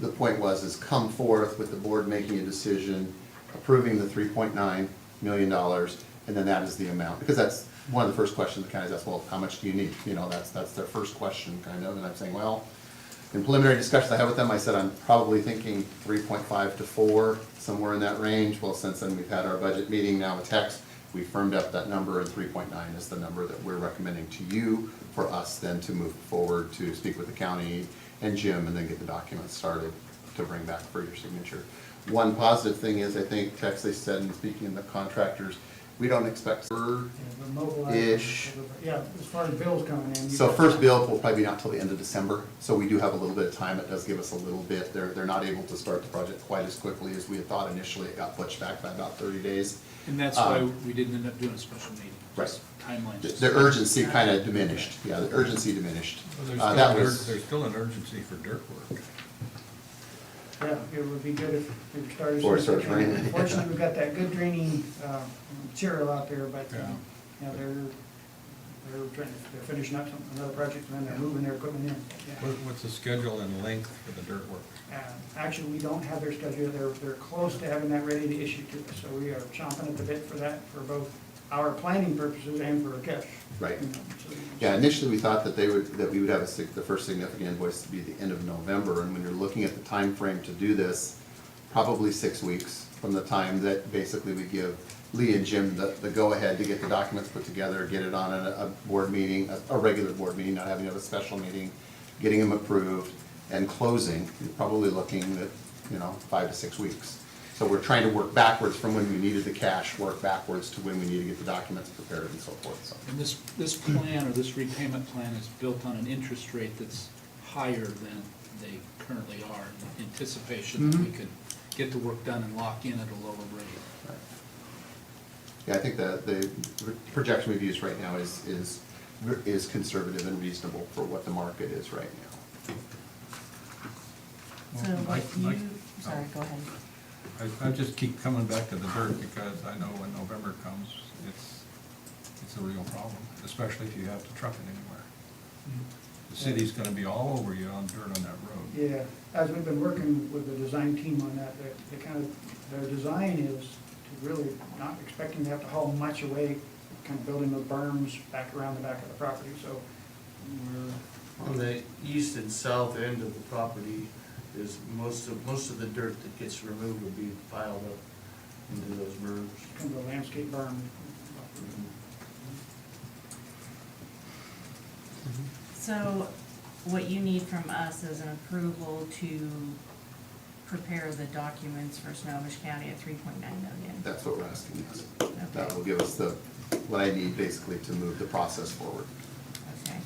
the point is come forth with the board making a decision, approving the $3.9 million, and then that is the amount. Because that's one of the first questions the county's asked, well, how much do you need? You know, that's their first question, kind of, and I'm saying, well, in preliminary discussions I had with them, I said I'm probably thinking 3.5 to 4, somewhere in that range. Well, since then we've had our budget meeting now with text, we firmed up that number, and 3.9 is the number that we're recommending to you for us then to move forward to speak with the county and Jim, and then get the documents started to bring back for your signature. One positive thing is, I think Tex, they said, in speaking of the contractors, we don't expect ish. Yeah, as far as bills coming in. So first bill will probably be not till the end of December, so we do have a little bit of time. It does give us a little bit. They're not able to start the project quite as quickly as we had thought initially. It got pushed back by about 30 days. And that's why we didn't end up doing a special meeting. Right. Timelines. The urgency kind of diminished. Yeah, the urgency diminished. Well, There's there's still an urgency for dirt work. Yeah, it would be good if we started. Before it starts raining. Fortunately, we've got that good draining material out there, but, Yeah. you know, they're finishing up another project, and then they're moving their equipment in. Yeah. What's the schedule and length for the dirt work? Actually, we don't have their schedule. They're close to having that ready to issue to us, so we are chomping at the bit for that, for both our planning purposes and for cash. Right. You know, so- Yeah, initially we thought that we would have the first significant invoice to be the end of November, and when you're looking at the time frame to do this, probably 6 weeks from the time that basically we give Lee and Jim the go-ahead to get the documents put together, get it on a board meeting, a regular board meeting, not having to have a special meeting, getting them approved, and closing. You're probably looking at, 5 to 6 weeks. So we're trying to work backwards from when we needed the cash, work backwards to when we need to get the documents prepared and so forth, so. And this plan, or this repayment plan, is built on an interest rate that's higher than they currently are, in anticipation that we could get the work done and lock in at a lower rate. Right. Yeah, I think the projection we've used right now is conservative and reasonable for what the market is right now. So what Mike? sorry, go ahead. I just keep coming back to the dirt because I know when November comes, it's a real problem, especially if you have to truck it anywhere. The city's gonna be all over you on dirt on that road. Yeah, as we've been working with the design team on that, their design is to really not expecting to have to haul much away, kind of building those berms back around the back of the property, so we're. On the east and south end of the property is most of the dirt that gets removed will be piled up into those berms. Kind of a landscape berm. So what you need from us is an approval to prepare the documents for Snohomish County at $3.9 million. That's what we're asking, yes. Okay. That will give us what I need basically to move the process forward. Okay.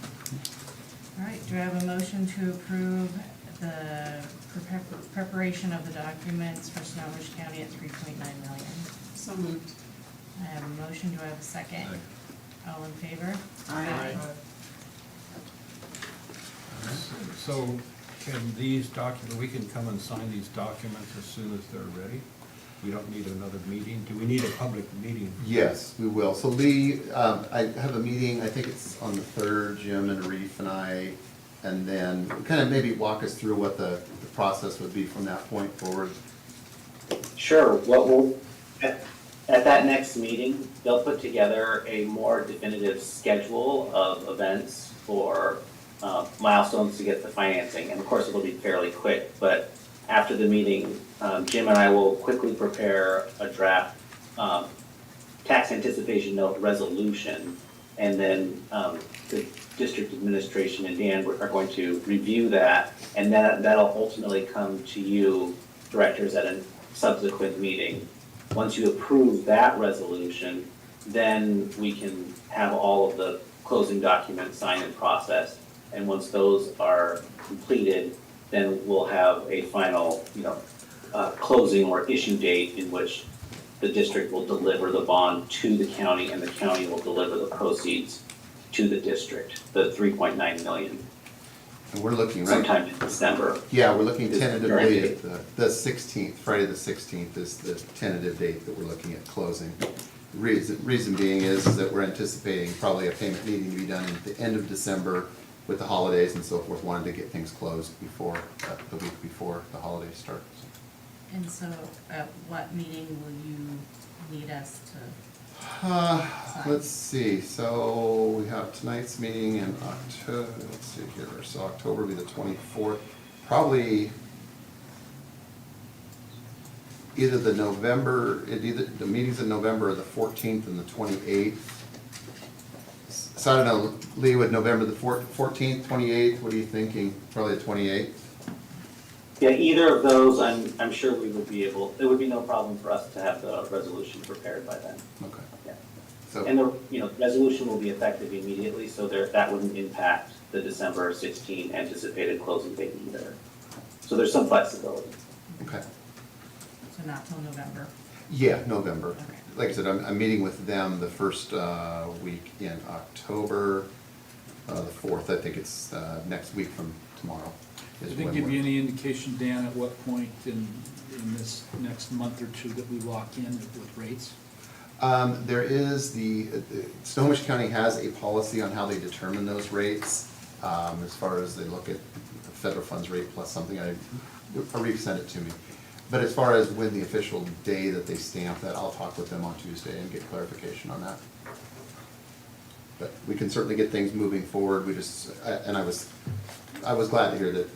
All right, do I have a motion to approve the preparation of the documents for Snohomish County at $3.9 million? So moved. I have a motion, do I have a second? Second. All in favor? Aye. So can these documents, we can come and sign these documents as soon as they're ready? We don't need another meeting? Do we need a public meeting? Yes, we will. So Lee, I have a meeting, I think it's on the 3rd, Jim and Arif and I, and then kind of maybe walk us through what the process would be from that point forward. Sure, at that next meeting, they'll put together a more definitive schedule of events for milestones to get the financing, and of course it'll be fairly quick, but after the meeting, Jim and I will quickly prepare a draft tax anticipation note resolution, and then the district administration and Dan are going to review that, and that'll ultimately come to you, directors, at a subsequent meeting. Once you approve that resolution, then we can have all of the closing documents signed and processed. And once those are completed, then we'll have a final, closing or issue date in which the district will deliver the bond to the county, and the county will deliver the proceeds to the district, the 3.9 million, And we're looking, right? sometime in December. Yeah, we're looking Is the tentatively current at the 16th, Friday the 16th is the tentative date that we're looking at closing. Reason being is that we're anticipating probably a payment needing to be done at the end of December with the holidays and so forth, wanted to get things closed before, the week before the holidays start. And so at what meeting will you need us to? Let's see, so we have tonight's meeting in October, let's see here, so October will be the 24th, probably either the meetings in November are the 14th and the 28th. So I don't know, Lee, would November the 14th, 28th, what are you thinking? Probably the 28th? Yeah, either of those, I'm sure we would be able, it would be no problem for us to have the resolution prepared by then. Okay. Yeah. So, And the, resolution will be effective immediately, so that wouldn't impact the December 16 anticipated closing date either. So there's some flexibility. okay. So not till November? Yeah, November. Okay. Like I said, I'm meeting with them the first week in October, the 4th, I think it's next week from tomorrow. is Did they when give we're- you any indication, Dan, at what point in this next month or two that we lock in with rates? There is Snohomish County has a policy on how they determine those rates, as far as they look at the federal funds rate plus something, Arif sent it to me. But as far as when the official day that they stamp that, I'll talk with them on Tuesday and get clarification on that. But we can certainly get things moving forward, I was glad to hear that,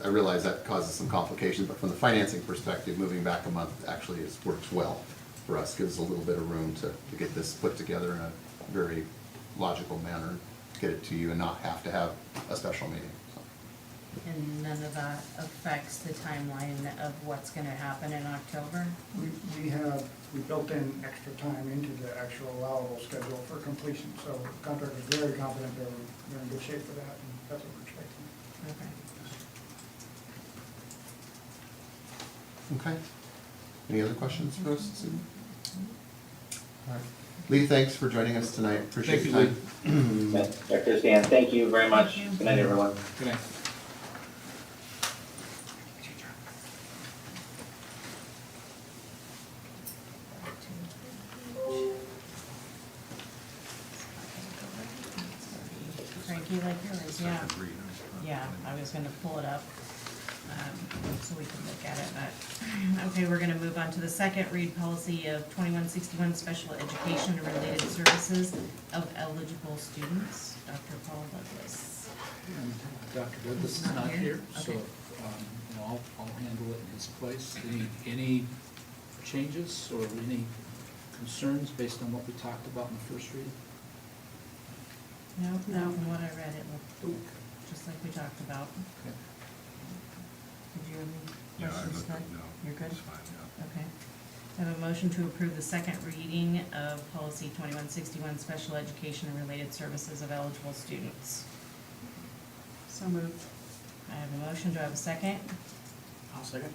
I realize that causes some complications, but from the financing perspective, moving back a month actually works well for us, gives us a little bit of room to get this put together in a very logical manner, get it to you and not have to have a special meeting. And none of that affects the timeline of what's gonna happen in October? We built in extra time into the actual allowable schedule for completion, so the contractor's very confident they're in good shape for that, and that's what we're expecting. Okay. Okay. Any other questions for us, Susan? All right. Lee, thanks for joining us tonight. Appreciate Thank your you, time. Director Stan, thank you very much. Thank you. Good night, everyone. Good night. Frankie, like yours, yeah. Second read. Yeah, I was gonna pull it up, so we can look at it, but, okay, we're gonna move on to the second read policy of 2161, special education and related services of eligible students. Dr. Paul Douglas. And Dr. Douglas is Not not here? here, so Okay. I'll handle it in his place. Any changes or any concerns based on what we talked about in the first reading? No, from what I read, it looked just like we talked about. Okay. Did you have any Yeah, I questions, looked Scott? at, no. You're good? It's fine, yeah. Okay. I have a motion to approve the second reading of policy 2161, special education and related services of eligible students. So moved. I have a motion, do I have a second? I'll second.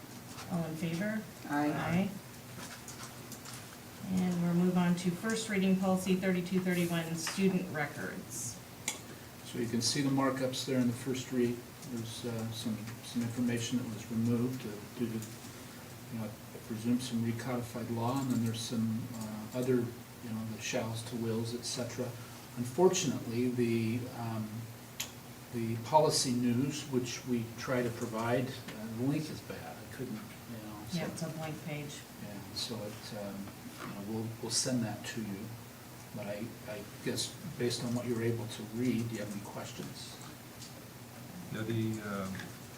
All in favor? Aye. And we'll move on to first reading policy 3231, student records. So you can see the markups there in the first read. There's some information that was removed due to, I presume, some recodified law, and then there's some other, the shalls to wills, et cetera. Unfortunately, the policy news, which we try to provide, the link is bad. I couldn't, so. Yeah, it's a blank page. Yeah, so we'll send that to you, but I guess based on what you're able to read, do you have any questions? Yeah,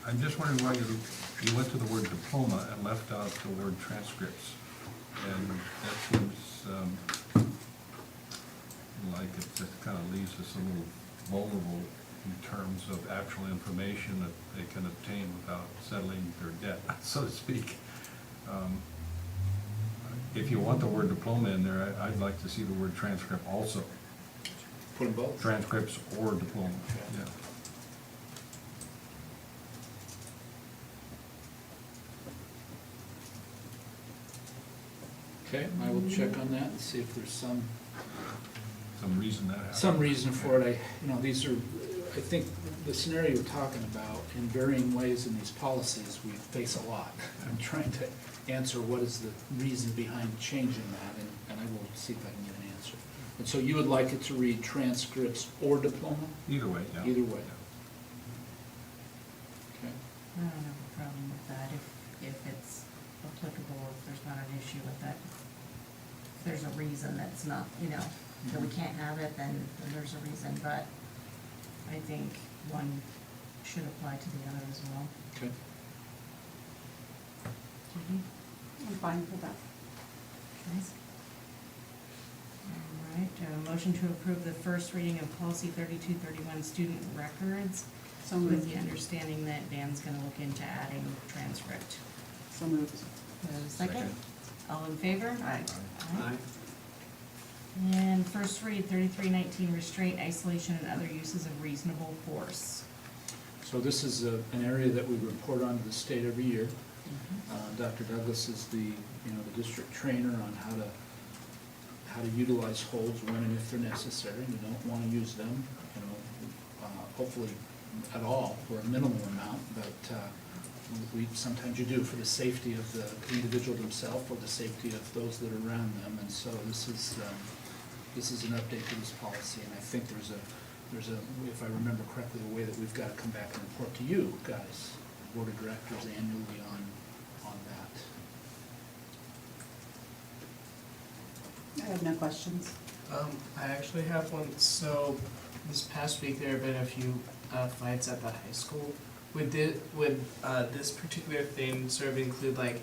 I'm just wondering why you went to the word diploma and left out the word transcripts. And that seems like it just kind of leaves us a little vulnerable in terms of actual information that they can obtain without settling their debt, so to speak. If you want the word diploma in there, I'd like to see the word transcript also. Put them both? Transcripts or diploma, yeah. Okay, I will check on that and see if there's some reason that happened. some reason for it. These are, I think, the scenario you're talking about, in varying ways in these policies, we face a lot. I'm trying to answer what is the reason behind changing that, and I will see if I can get an answer. And so you would like it to read transcripts or diploma? Either way, yeah. Either way. Okay. I don't have a problem with that if it's applicable, if there's not an issue with that. If there's a reason that's not, that we can't have it, then there's a reason, but I think one should apply to the other as well. Okay. Judy? I'm fine with that. Nice. All right, a motion to approve the first reading of policy 3231, student records, So with moved. the understanding that Dan's gonna look into adding transcript. So moved. Second? Second. All in favor? Aye. Aye. And first read 3319, restraint, isolation, and other uses of reasonable force. So this is an area that we report on to the state every year. Dr. Douglas is the district trainer on how to utilize holds when and if they're necessary. We don't want to use them, hopefully at all, for a minimal amount, but sometimes you do for the safety of the individual themselves or the safety of those that are around them. And so this is an update to this policy, and I think there's a, if I remember correctly, a way that we've got to come back and report to you guys, board of directors, annually on that. I have no questions. I actually have one. So this past week there have been a few fights at the high school. Would this particular thing sort of include like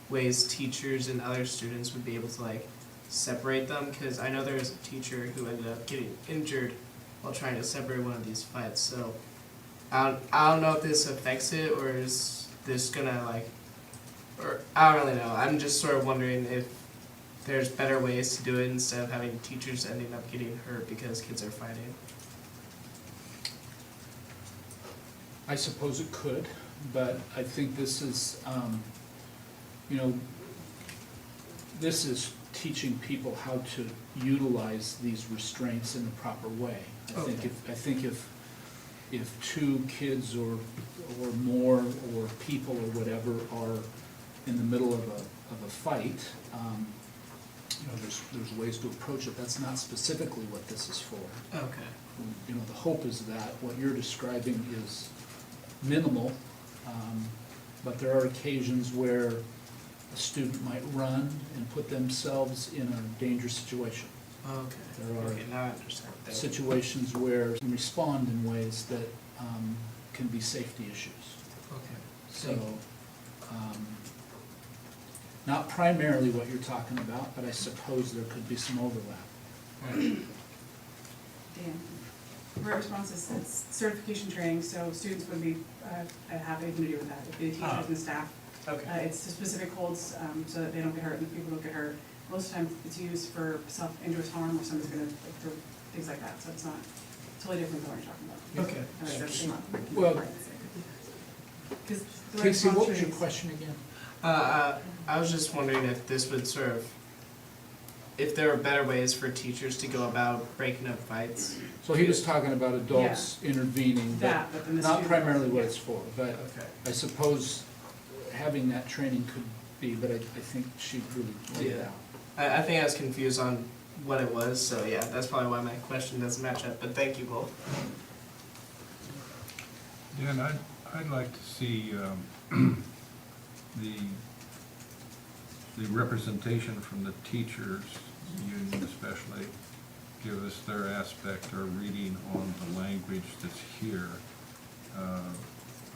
ways teachers and other students would be able to like separate them? Because I know there was a teacher who ended up getting injured while trying to separate one of these fights. So I don't know if this affects it, or is this gonna like, or I don't really know. I'm just sort of wondering if there's better ways to do it instead of having teachers ending up getting hurt because kids are fighting. I suppose it could, but I think this is, this is teaching people how to utilize these restraints in the proper way. I think if two kids or more, or people or whatever are in the middle of a fight, there's ways to approach it. That's not specifically what this is for. Okay. The hope is that what you're describing is minimal, but there are occasions where a student might run and put themselves in a dangerous situation. Okay. There are Okay, now I understand. Thank you. situations where you respond in ways that can be safety issues. Okay. So, not primarily what you're talking about, but I suppose there could be some overlap. Dan? My response is it's certification training, so students wouldn't be, have anything to do with that. It'd be the teachers and staff. Okay. It's specific holds, so that they don't get hurt and the people don't get hurt. Most of the time, it's used for self-injurious harm, or somebody's gonna, throw things like that, so it's not totally different than what you're talking about. Okay. I mean, that's not- Well, 'Cause the Casey, what was response your is- question again? I was just wondering if this would sort of, if there are better ways for teachers to go about breaking up fights. So he was talking about adults intervening, That, but then the not student- primarily what it's for, but Okay. I suppose having that training could be, but I think she really laid it Yeah. out. I think I was confused on what it was, so yeah, that's probably why my question doesn't match up, but thank you both. Dan, I'd like to see the representation from the teachers union especially give us their aspect or reading on the language that's here.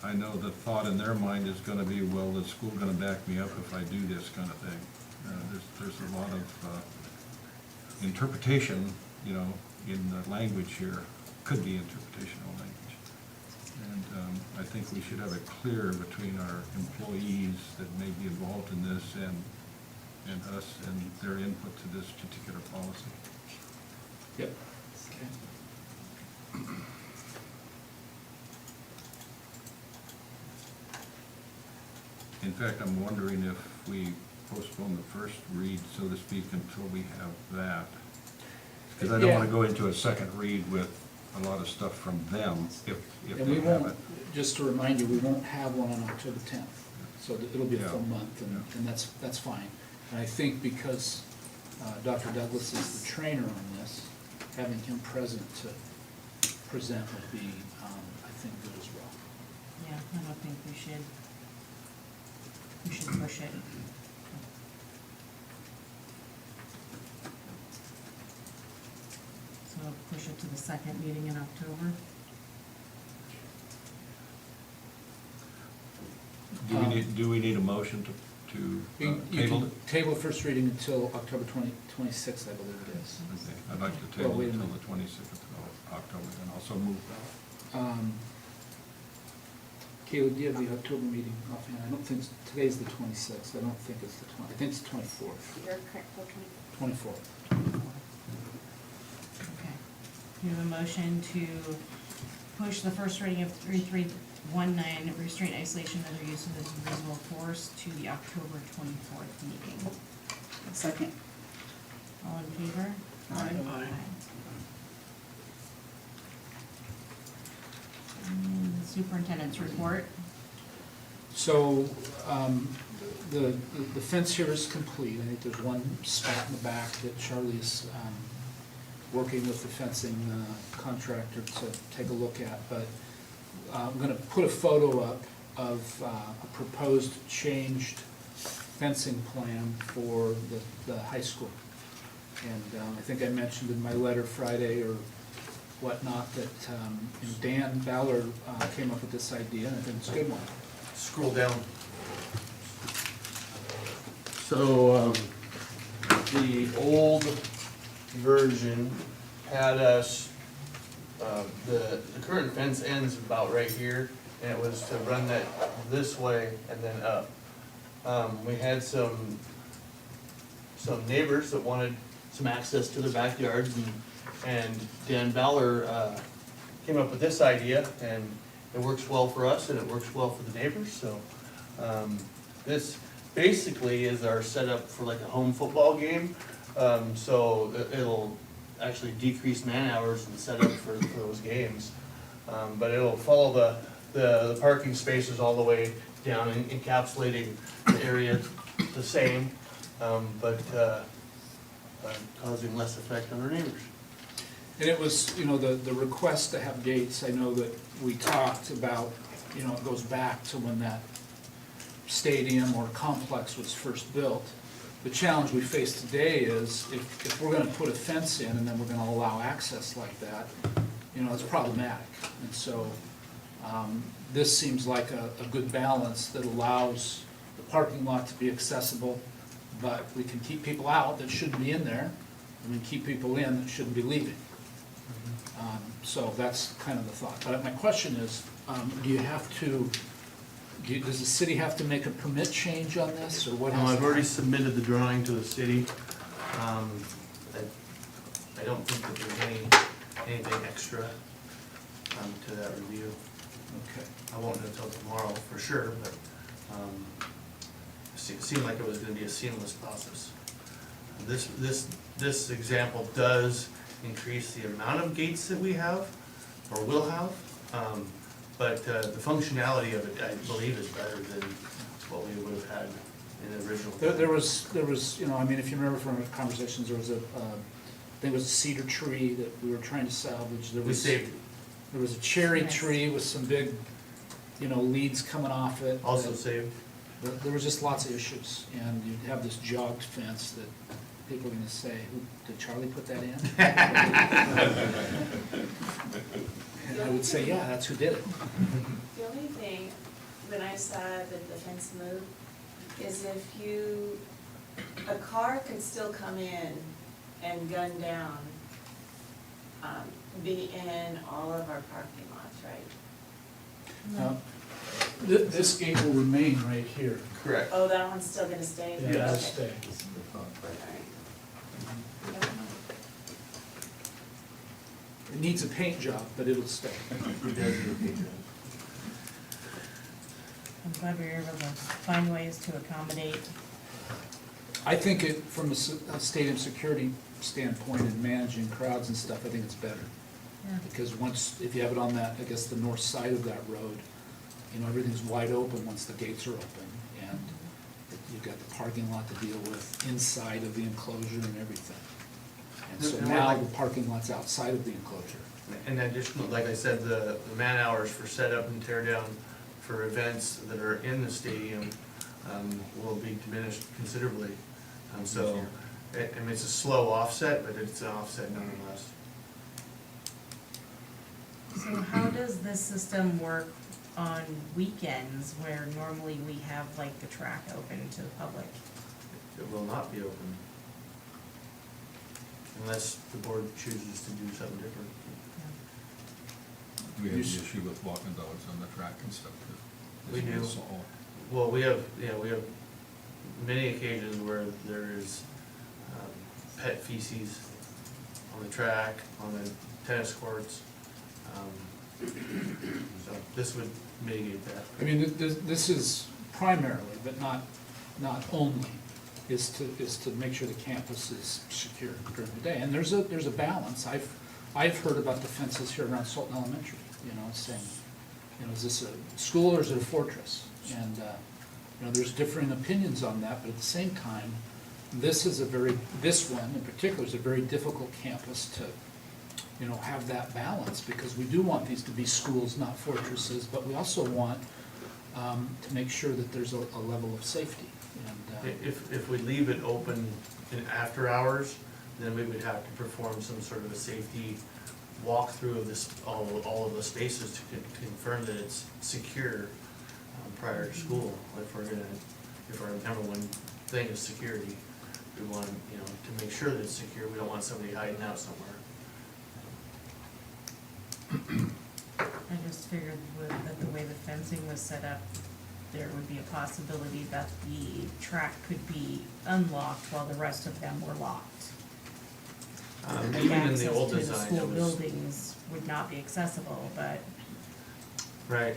I know the thought in their mind is gonna be, well, is school gonna back me up if I do this kind of thing? There's a lot of interpretation, in the language here, could be interpretational language. And I think we should have it clear between our employees that may be involved in this and us and their input to this particular policy. Yep. In fact, I'm wondering if we postpone the first read, so to speak, until we have that. Because I don't want to go into a second read with a lot of stuff from them if And we they have won't, it. just to remind you, we won't have one on October 10th. So it'll be a Yeah. full month, and that's fine. And I think because Dr. Douglas is the trainer on this, having him present to present would be, I think, good as well. Yeah, I don't think we should push it. So push it to the second meeting in October. Do we need a motion to You table can it? table first reading until October 26th, I believe it is. Okay, I'd like to Well, table wait a until minute. the 26th of October, and also move that. Caleb, do you have the October meeting offhand? I don't think, today's the 26th, I don't think it's the 20th, I think it's the 24th. You're correct, okay. 24th. Okay. You have a motion to push the first reading of 3319, restraint, isolation, and other use of invisible force to the October 24th meeting. Second. All in favor? Aye. And the superintendent's report. So, the fence here is complete. I think there's one spot in the back that Charlie is working with the fencing contractor to take a look at. But I'm gonna put a photo up of a proposed changed fencing plan for the high school. And I think I mentioned in my letter Friday or whatnot that Dan Ballard came up with this idea, and I think it's a good one. Scroll down. So, the old version had us, the current fence ends about right here, and it was to run that this way and then up. We had some neighbors that wanted some access to their backyards, and Dan Ballard came up with this idea, and it works well for us and it works well for the neighbors, so. This basically is our setup for like a home football game, so it'll actually decrease man hours and setup for those games. But it'll follow the parking spaces all the way down, encapsulating the area the same, but causing less effect on our neighbors. And it was, the request to have gates, I know that we talked about, it goes back to when that stadium or complex was first built. The challenge we face today is if we're gonna put a fence in and then we're gonna allow access like that, it's problematic. And so, this seems like a good balance that allows the parking lot to be accessible, but we can keep people out that shouldn't be in there, and we can keep people in that shouldn't be leaving. So that's kind of the thought. But my question is, does the city have to make a permit change on this, or what has to I've already happen? submitted the drawing to the city. I don't think that there's anything extra to that review. Okay. I won't know until tomorrow for sure, but it seemed like it was gonna be a seamless process. This example does increase the amount of gates that we have, or will have, but the functionality of it, I believe, is better than what we would have had in the original. There was, if you remember from our conversations, there was I think it was a cedar tree that we were trying to salvage. We saved it. There was a cherry Nice. tree with some big, leads coming off it. Also saved. There was just lots of issues, and you'd have this jogged fence that people are gonna say, did Charlie put that in? And I would say, yeah, that's who did it. The only thing, when I saw that the fence moved, is if a car could still come in and gun down, be in all of our parking lots, right? This gate will remain right here. Correct. Oh, that one's still gonna stay? Yeah, it'll Okay. stay. Alright. It needs a paint job, but it'll stay. I'm glad we were able to find ways to accommodate I think it, from a stadium security standpoint and managing crowds and stuff, I think it's better. Yeah. Because once, if you have it on that, I guess the north side of that road, you know, everything's wide open once the gates are open. And you've got the parking lot to deal with inside of the enclosure and everything. And so And now like- the parking lot's outside of the enclosure. And additional, like I said, the man hours for setup and tear down for events that are in the stadium will be diminished considerably. So, I mean, it's a slow offset, but it's an offset nonetheless. So how does this system work on weekends where normally we have like the track open to the public? It will not be open unless the board chooses to do something different. We have the issue with walking dogs on the track and stuff too. We do. It's all- Well, we have many occasions where there is pet feces on the track, on the tennis courts. So this would mitigate that. I mean, this is primarily, but not only, is to make sure the campus is secure during the day. And there's a balance. I've heard about the fences here around Sultan Elementary, you know, saying, you know, is this a school or is it a fortress? And, you know, there's differing opinions on that, but at the same time, this one in particular is a very difficult campus to, you know, have that balance, because we do want these to be schools, not fortresses, but we also want to make sure that there's a level of safety. And, If we leave it open in after hours, then we would have to perform some sort of a safety walkthrough of this, all of the spaces to confirm that it's secure prior to school. If our number one thing is security, we want, you know, to make sure that it's secure. We don't want somebody hiding out somewhere. I just figured that the way the fencing was set up, there would be a possibility that the track could be unlocked while the rest of them were locked. And Even in the access old to the design, school it was, buildings would not be accessible, but right,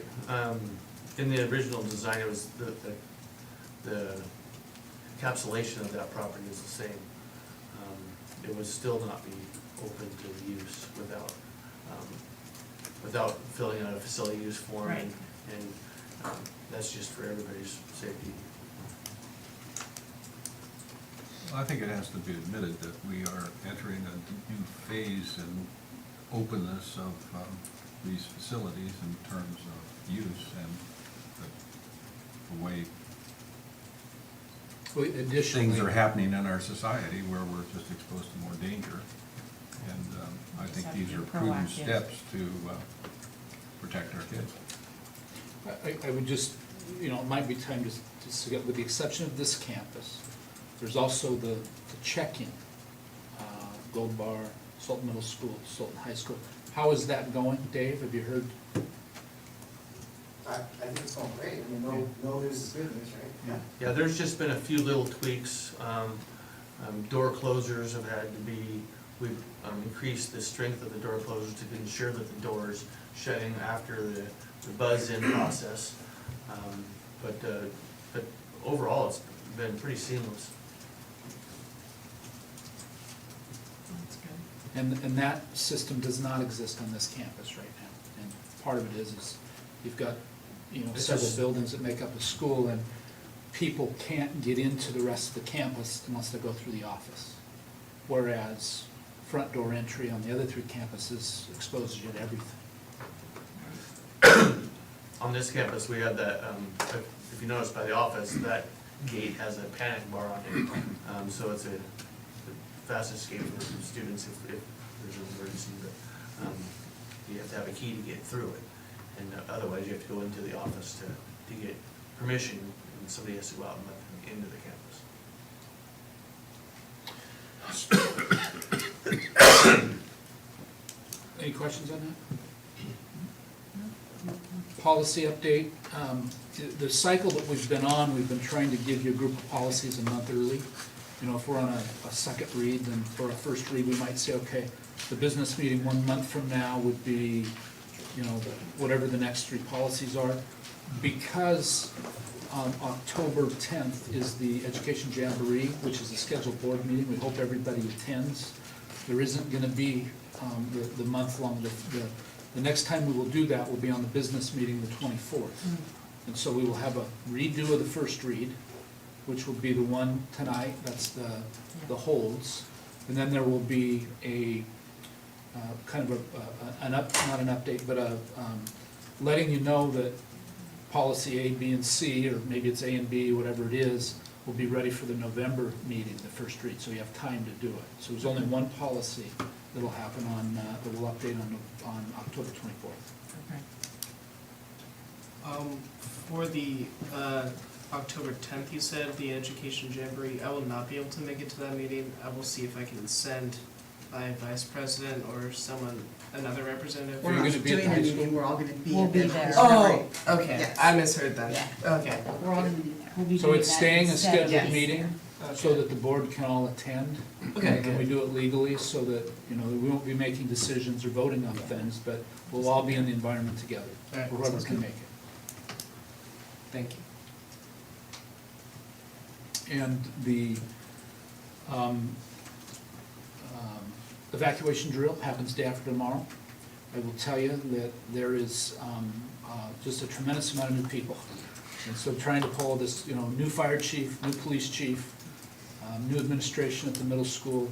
in the original design, it was the encapsulation of that property is the same. It would still not be open to use without filling out a facility use form. Right. And that's just for everybody's safety. I think it has to be admitted that we are entering a new phase in openness of these facilities in terms of use and the way additionally, things are happening in our society where we're just exposed to more danger. And I Just think have to these be are prudent proactive. steps to protect our kids. I would just, you know, it might be time to get, with the exception of this campus, there's also the check-in, Gold Bar, Sultan Middle School, Sultan High School. How is that going, Dave? Have you heard? I think it's going great. I mean, no news is good news, right? Yeah, there's just been a few little tweaks. Door closers have had to be, we've increased the strength of the door closers to ensure that the door's shutting after the buzz-in process. But overall, it's been pretty seamless. that's good. And that system does not exist on this campus right now. And part of it is you've got, you know, It's several just- buildings that make up a school, and people can't get into the rest of the campus unless they go through the office. Whereas front door entry on the other three campuses exposes you to everything. On this campus, we had that, if you notice by the office, that gate has a panic bar on it. So it's the fastest escape for students if there's an emergency, but you have to have a key to get through it. And otherwise, you have to go into the office to get permission, and somebody has to go out and let them into the campus. Any questions on that? Policy update. The cycle that we've been on, we've been trying to give you a group of policies a month early. You know, if we're on a second read, then for a first read, we might say, okay, the business meeting 1 month from now would be, you know, whatever the next 3 policies are. Because October 10th is the Education Jamboree, which is a scheduled board meeting. We hope everybody attends. There isn't going to be the month-long, the next time we will do that will be on the business meeting, the 24th. And so we will have a redo of the first read, which will be the one tonight, that's the holds. And then there will be a kind of not an update, but letting you know that policy A, B, and C, or maybe it's A and B, whatever it is, will be ready for the November meeting, the first read, so you have time to do it. So there's only one policy that'll happen on, that will update on October 24th. Okay. For the October 10th, you said, the Education Jamboree, I will not be able to make it to that meeting. I will see if I can send my vice president or someone, another representative. Are you gonna be at the high school? We're all gonna be. We'll at be the there. Oh, okay, Yes. I misheard that. Yeah. Okay. We're all gonna be there. We'll be So doing it's that staying a instead of- scheduled Yes. meeting, so that the board can all attend. Okay, And we good. do it legally, so that, you know, we won't be making decisions or voting on things, but we'll all be in the environment together, All right, whoever sounds can good. make it. Thank you. And the evacuation drill happens day after tomorrow. I will tell you that there is just a tremendous amount of new people. And so trying to pull this, you know, new fire chief, new police chief, new administration at the middle school,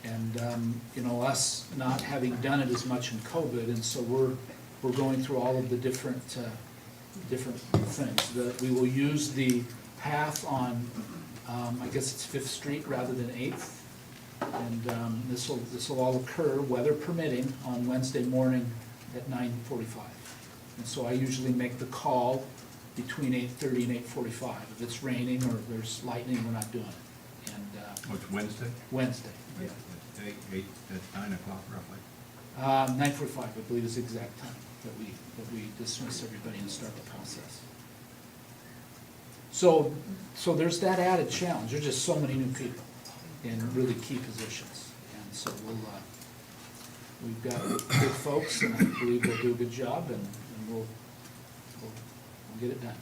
and, you know, us not having done it as much in COVID, and so we're going through all of the different things. We will use the path on, I guess it's Fifth Street rather than Eighth. And this will all occur, weather permitting, on Wednesday morning at 9:45. And so I usually make the call between 8:30 and 8:45. If it's raining or there's lightning, we're not doing it. And What's Wednesday? Wednesday, yeah. At 9 o'clock roughly. 9:45, I believe, is the exact time that we dismiss everybody and start the process. So there's that added challenge. There's just so many new people in really key positions. And so we've got good folks, and I believe they'll do a good job, and we'll get it done.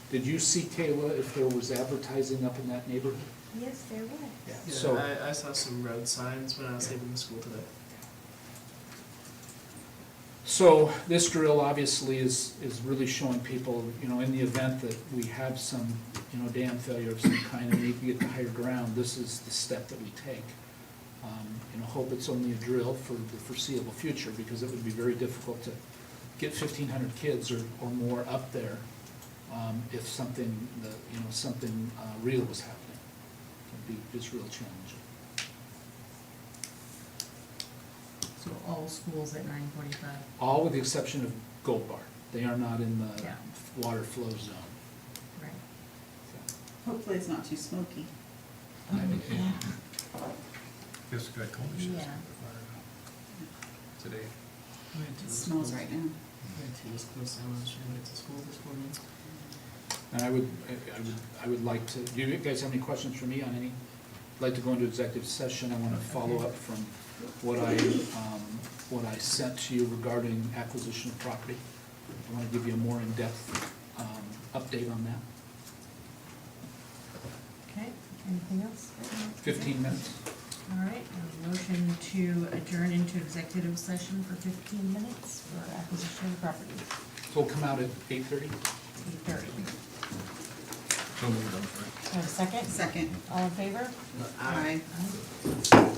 Did you see, Kayla, if there was advertising up in that neighborhood? Yes, there was. Yeah. Yeah, So, I saw some road signs when I was leaving the school today. so this drill obviously is really showing people, you know, in the event that we have some, you know, dam failure of some kind and need to get to higher ground, this is the step that we take. You know, hope it's only a drill for the foreseeable future, because it would be very difficult to get 1,500 kids or more up there if something, something real was happening. It'd be just real challenging. So all schools at 9:45. All with the exception of Gold Bar. They are not in the Yeah. water flow zone. Right. Hopefully it's not too smoky. Yeah. This guy told me she was Yeah. today. It smells right now. And I would like to, do you guys have any questions for me on any? I'd like to go into executive session. I want to follow up from what I sent to you regarding acquisition of property. I want to give you a more in-depth update on that. Okay, anything else? 15 minutes. All right, a motion to adjourn into executive session for 15 minutes for acquisition of property, So we'll come out at 8:30. 8:30. So moved, I'm sorry. Have a second? Second. All in favor? Aye. Aye.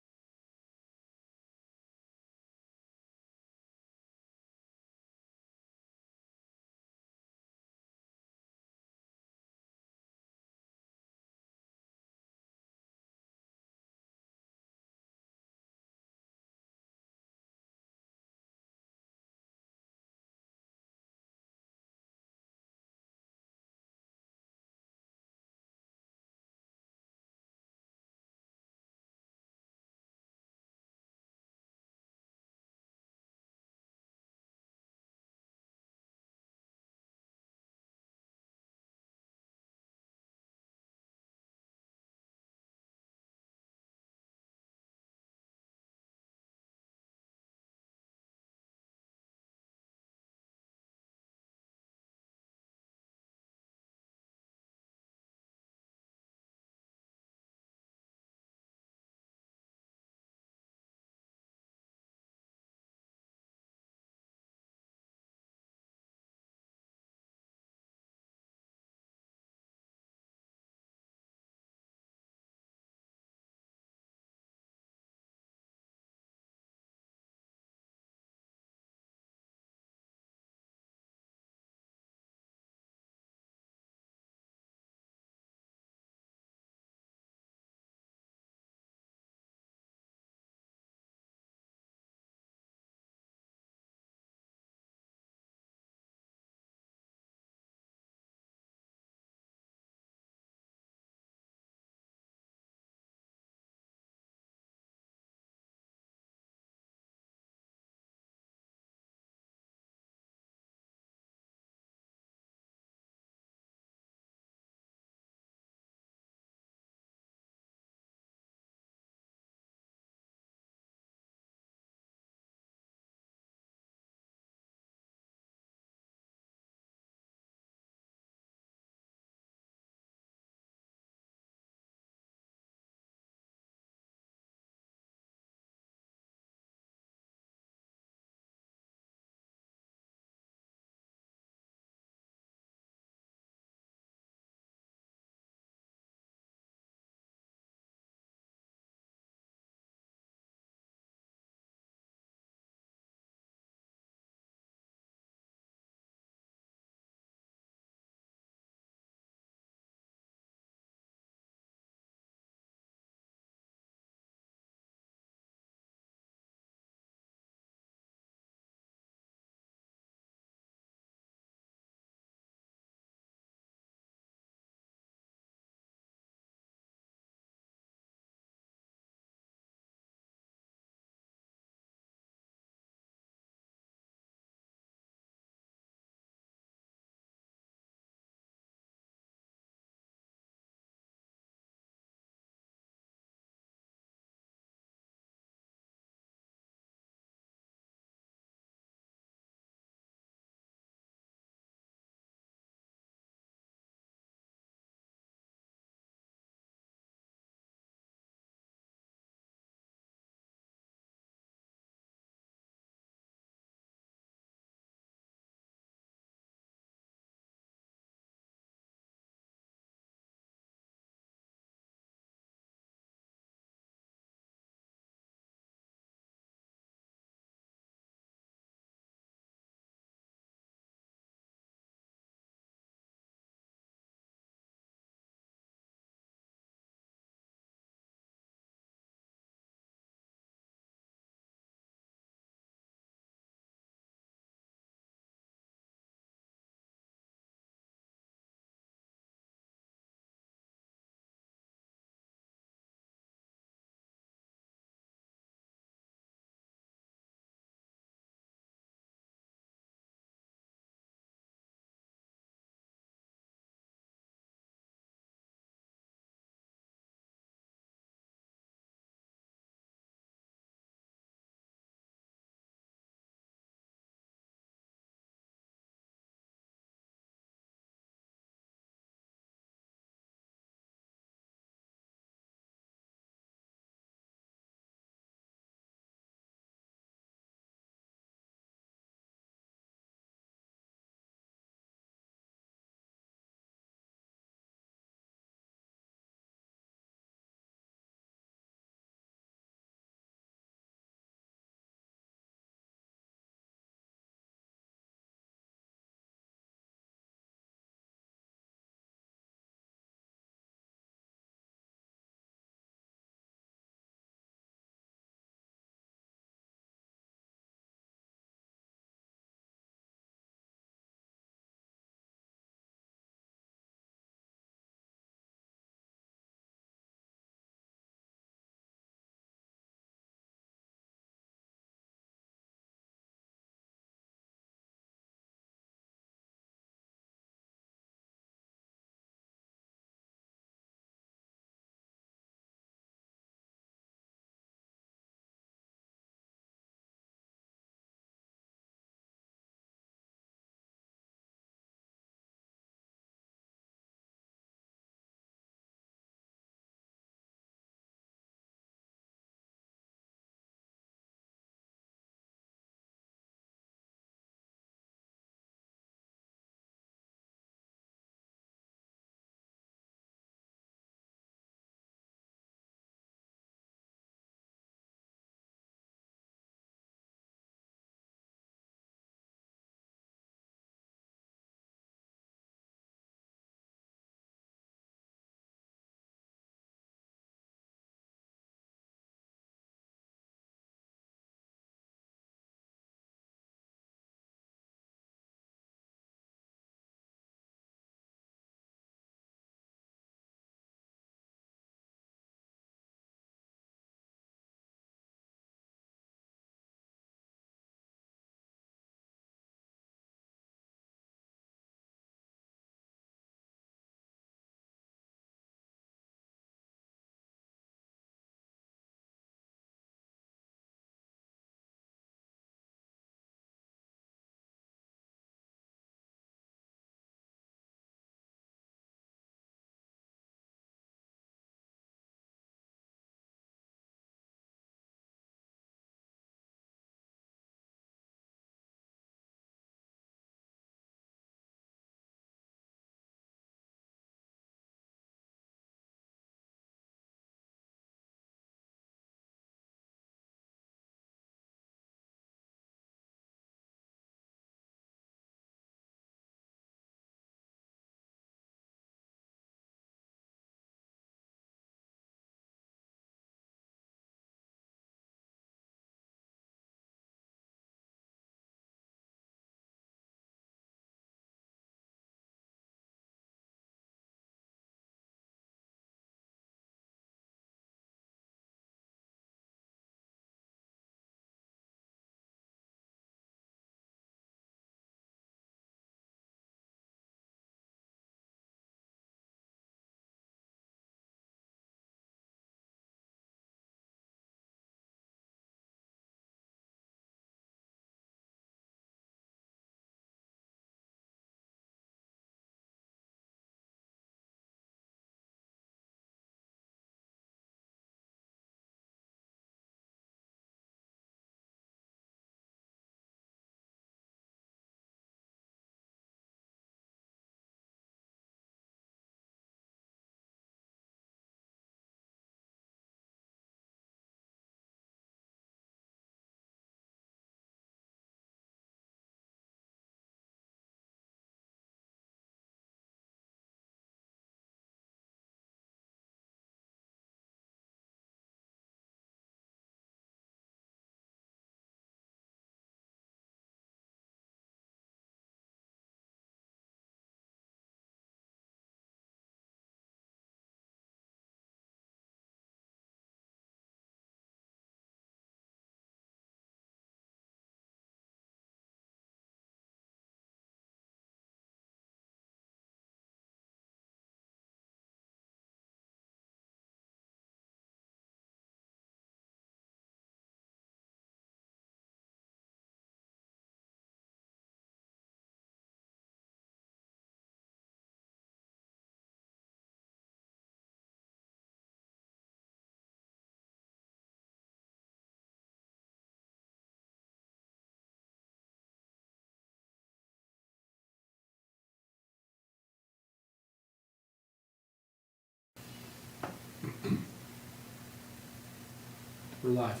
We're live.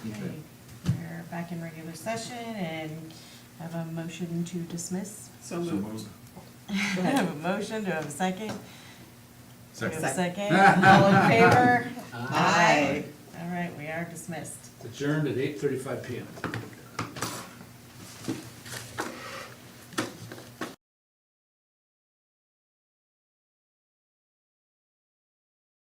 Okay, we're back in regular session and have a motion to dismiss. So moved. I have a motion, do I have a second? Do we have a Second. second? All in favor? Aye. All right, we are dismissed. Adjourned at 8:35 PM.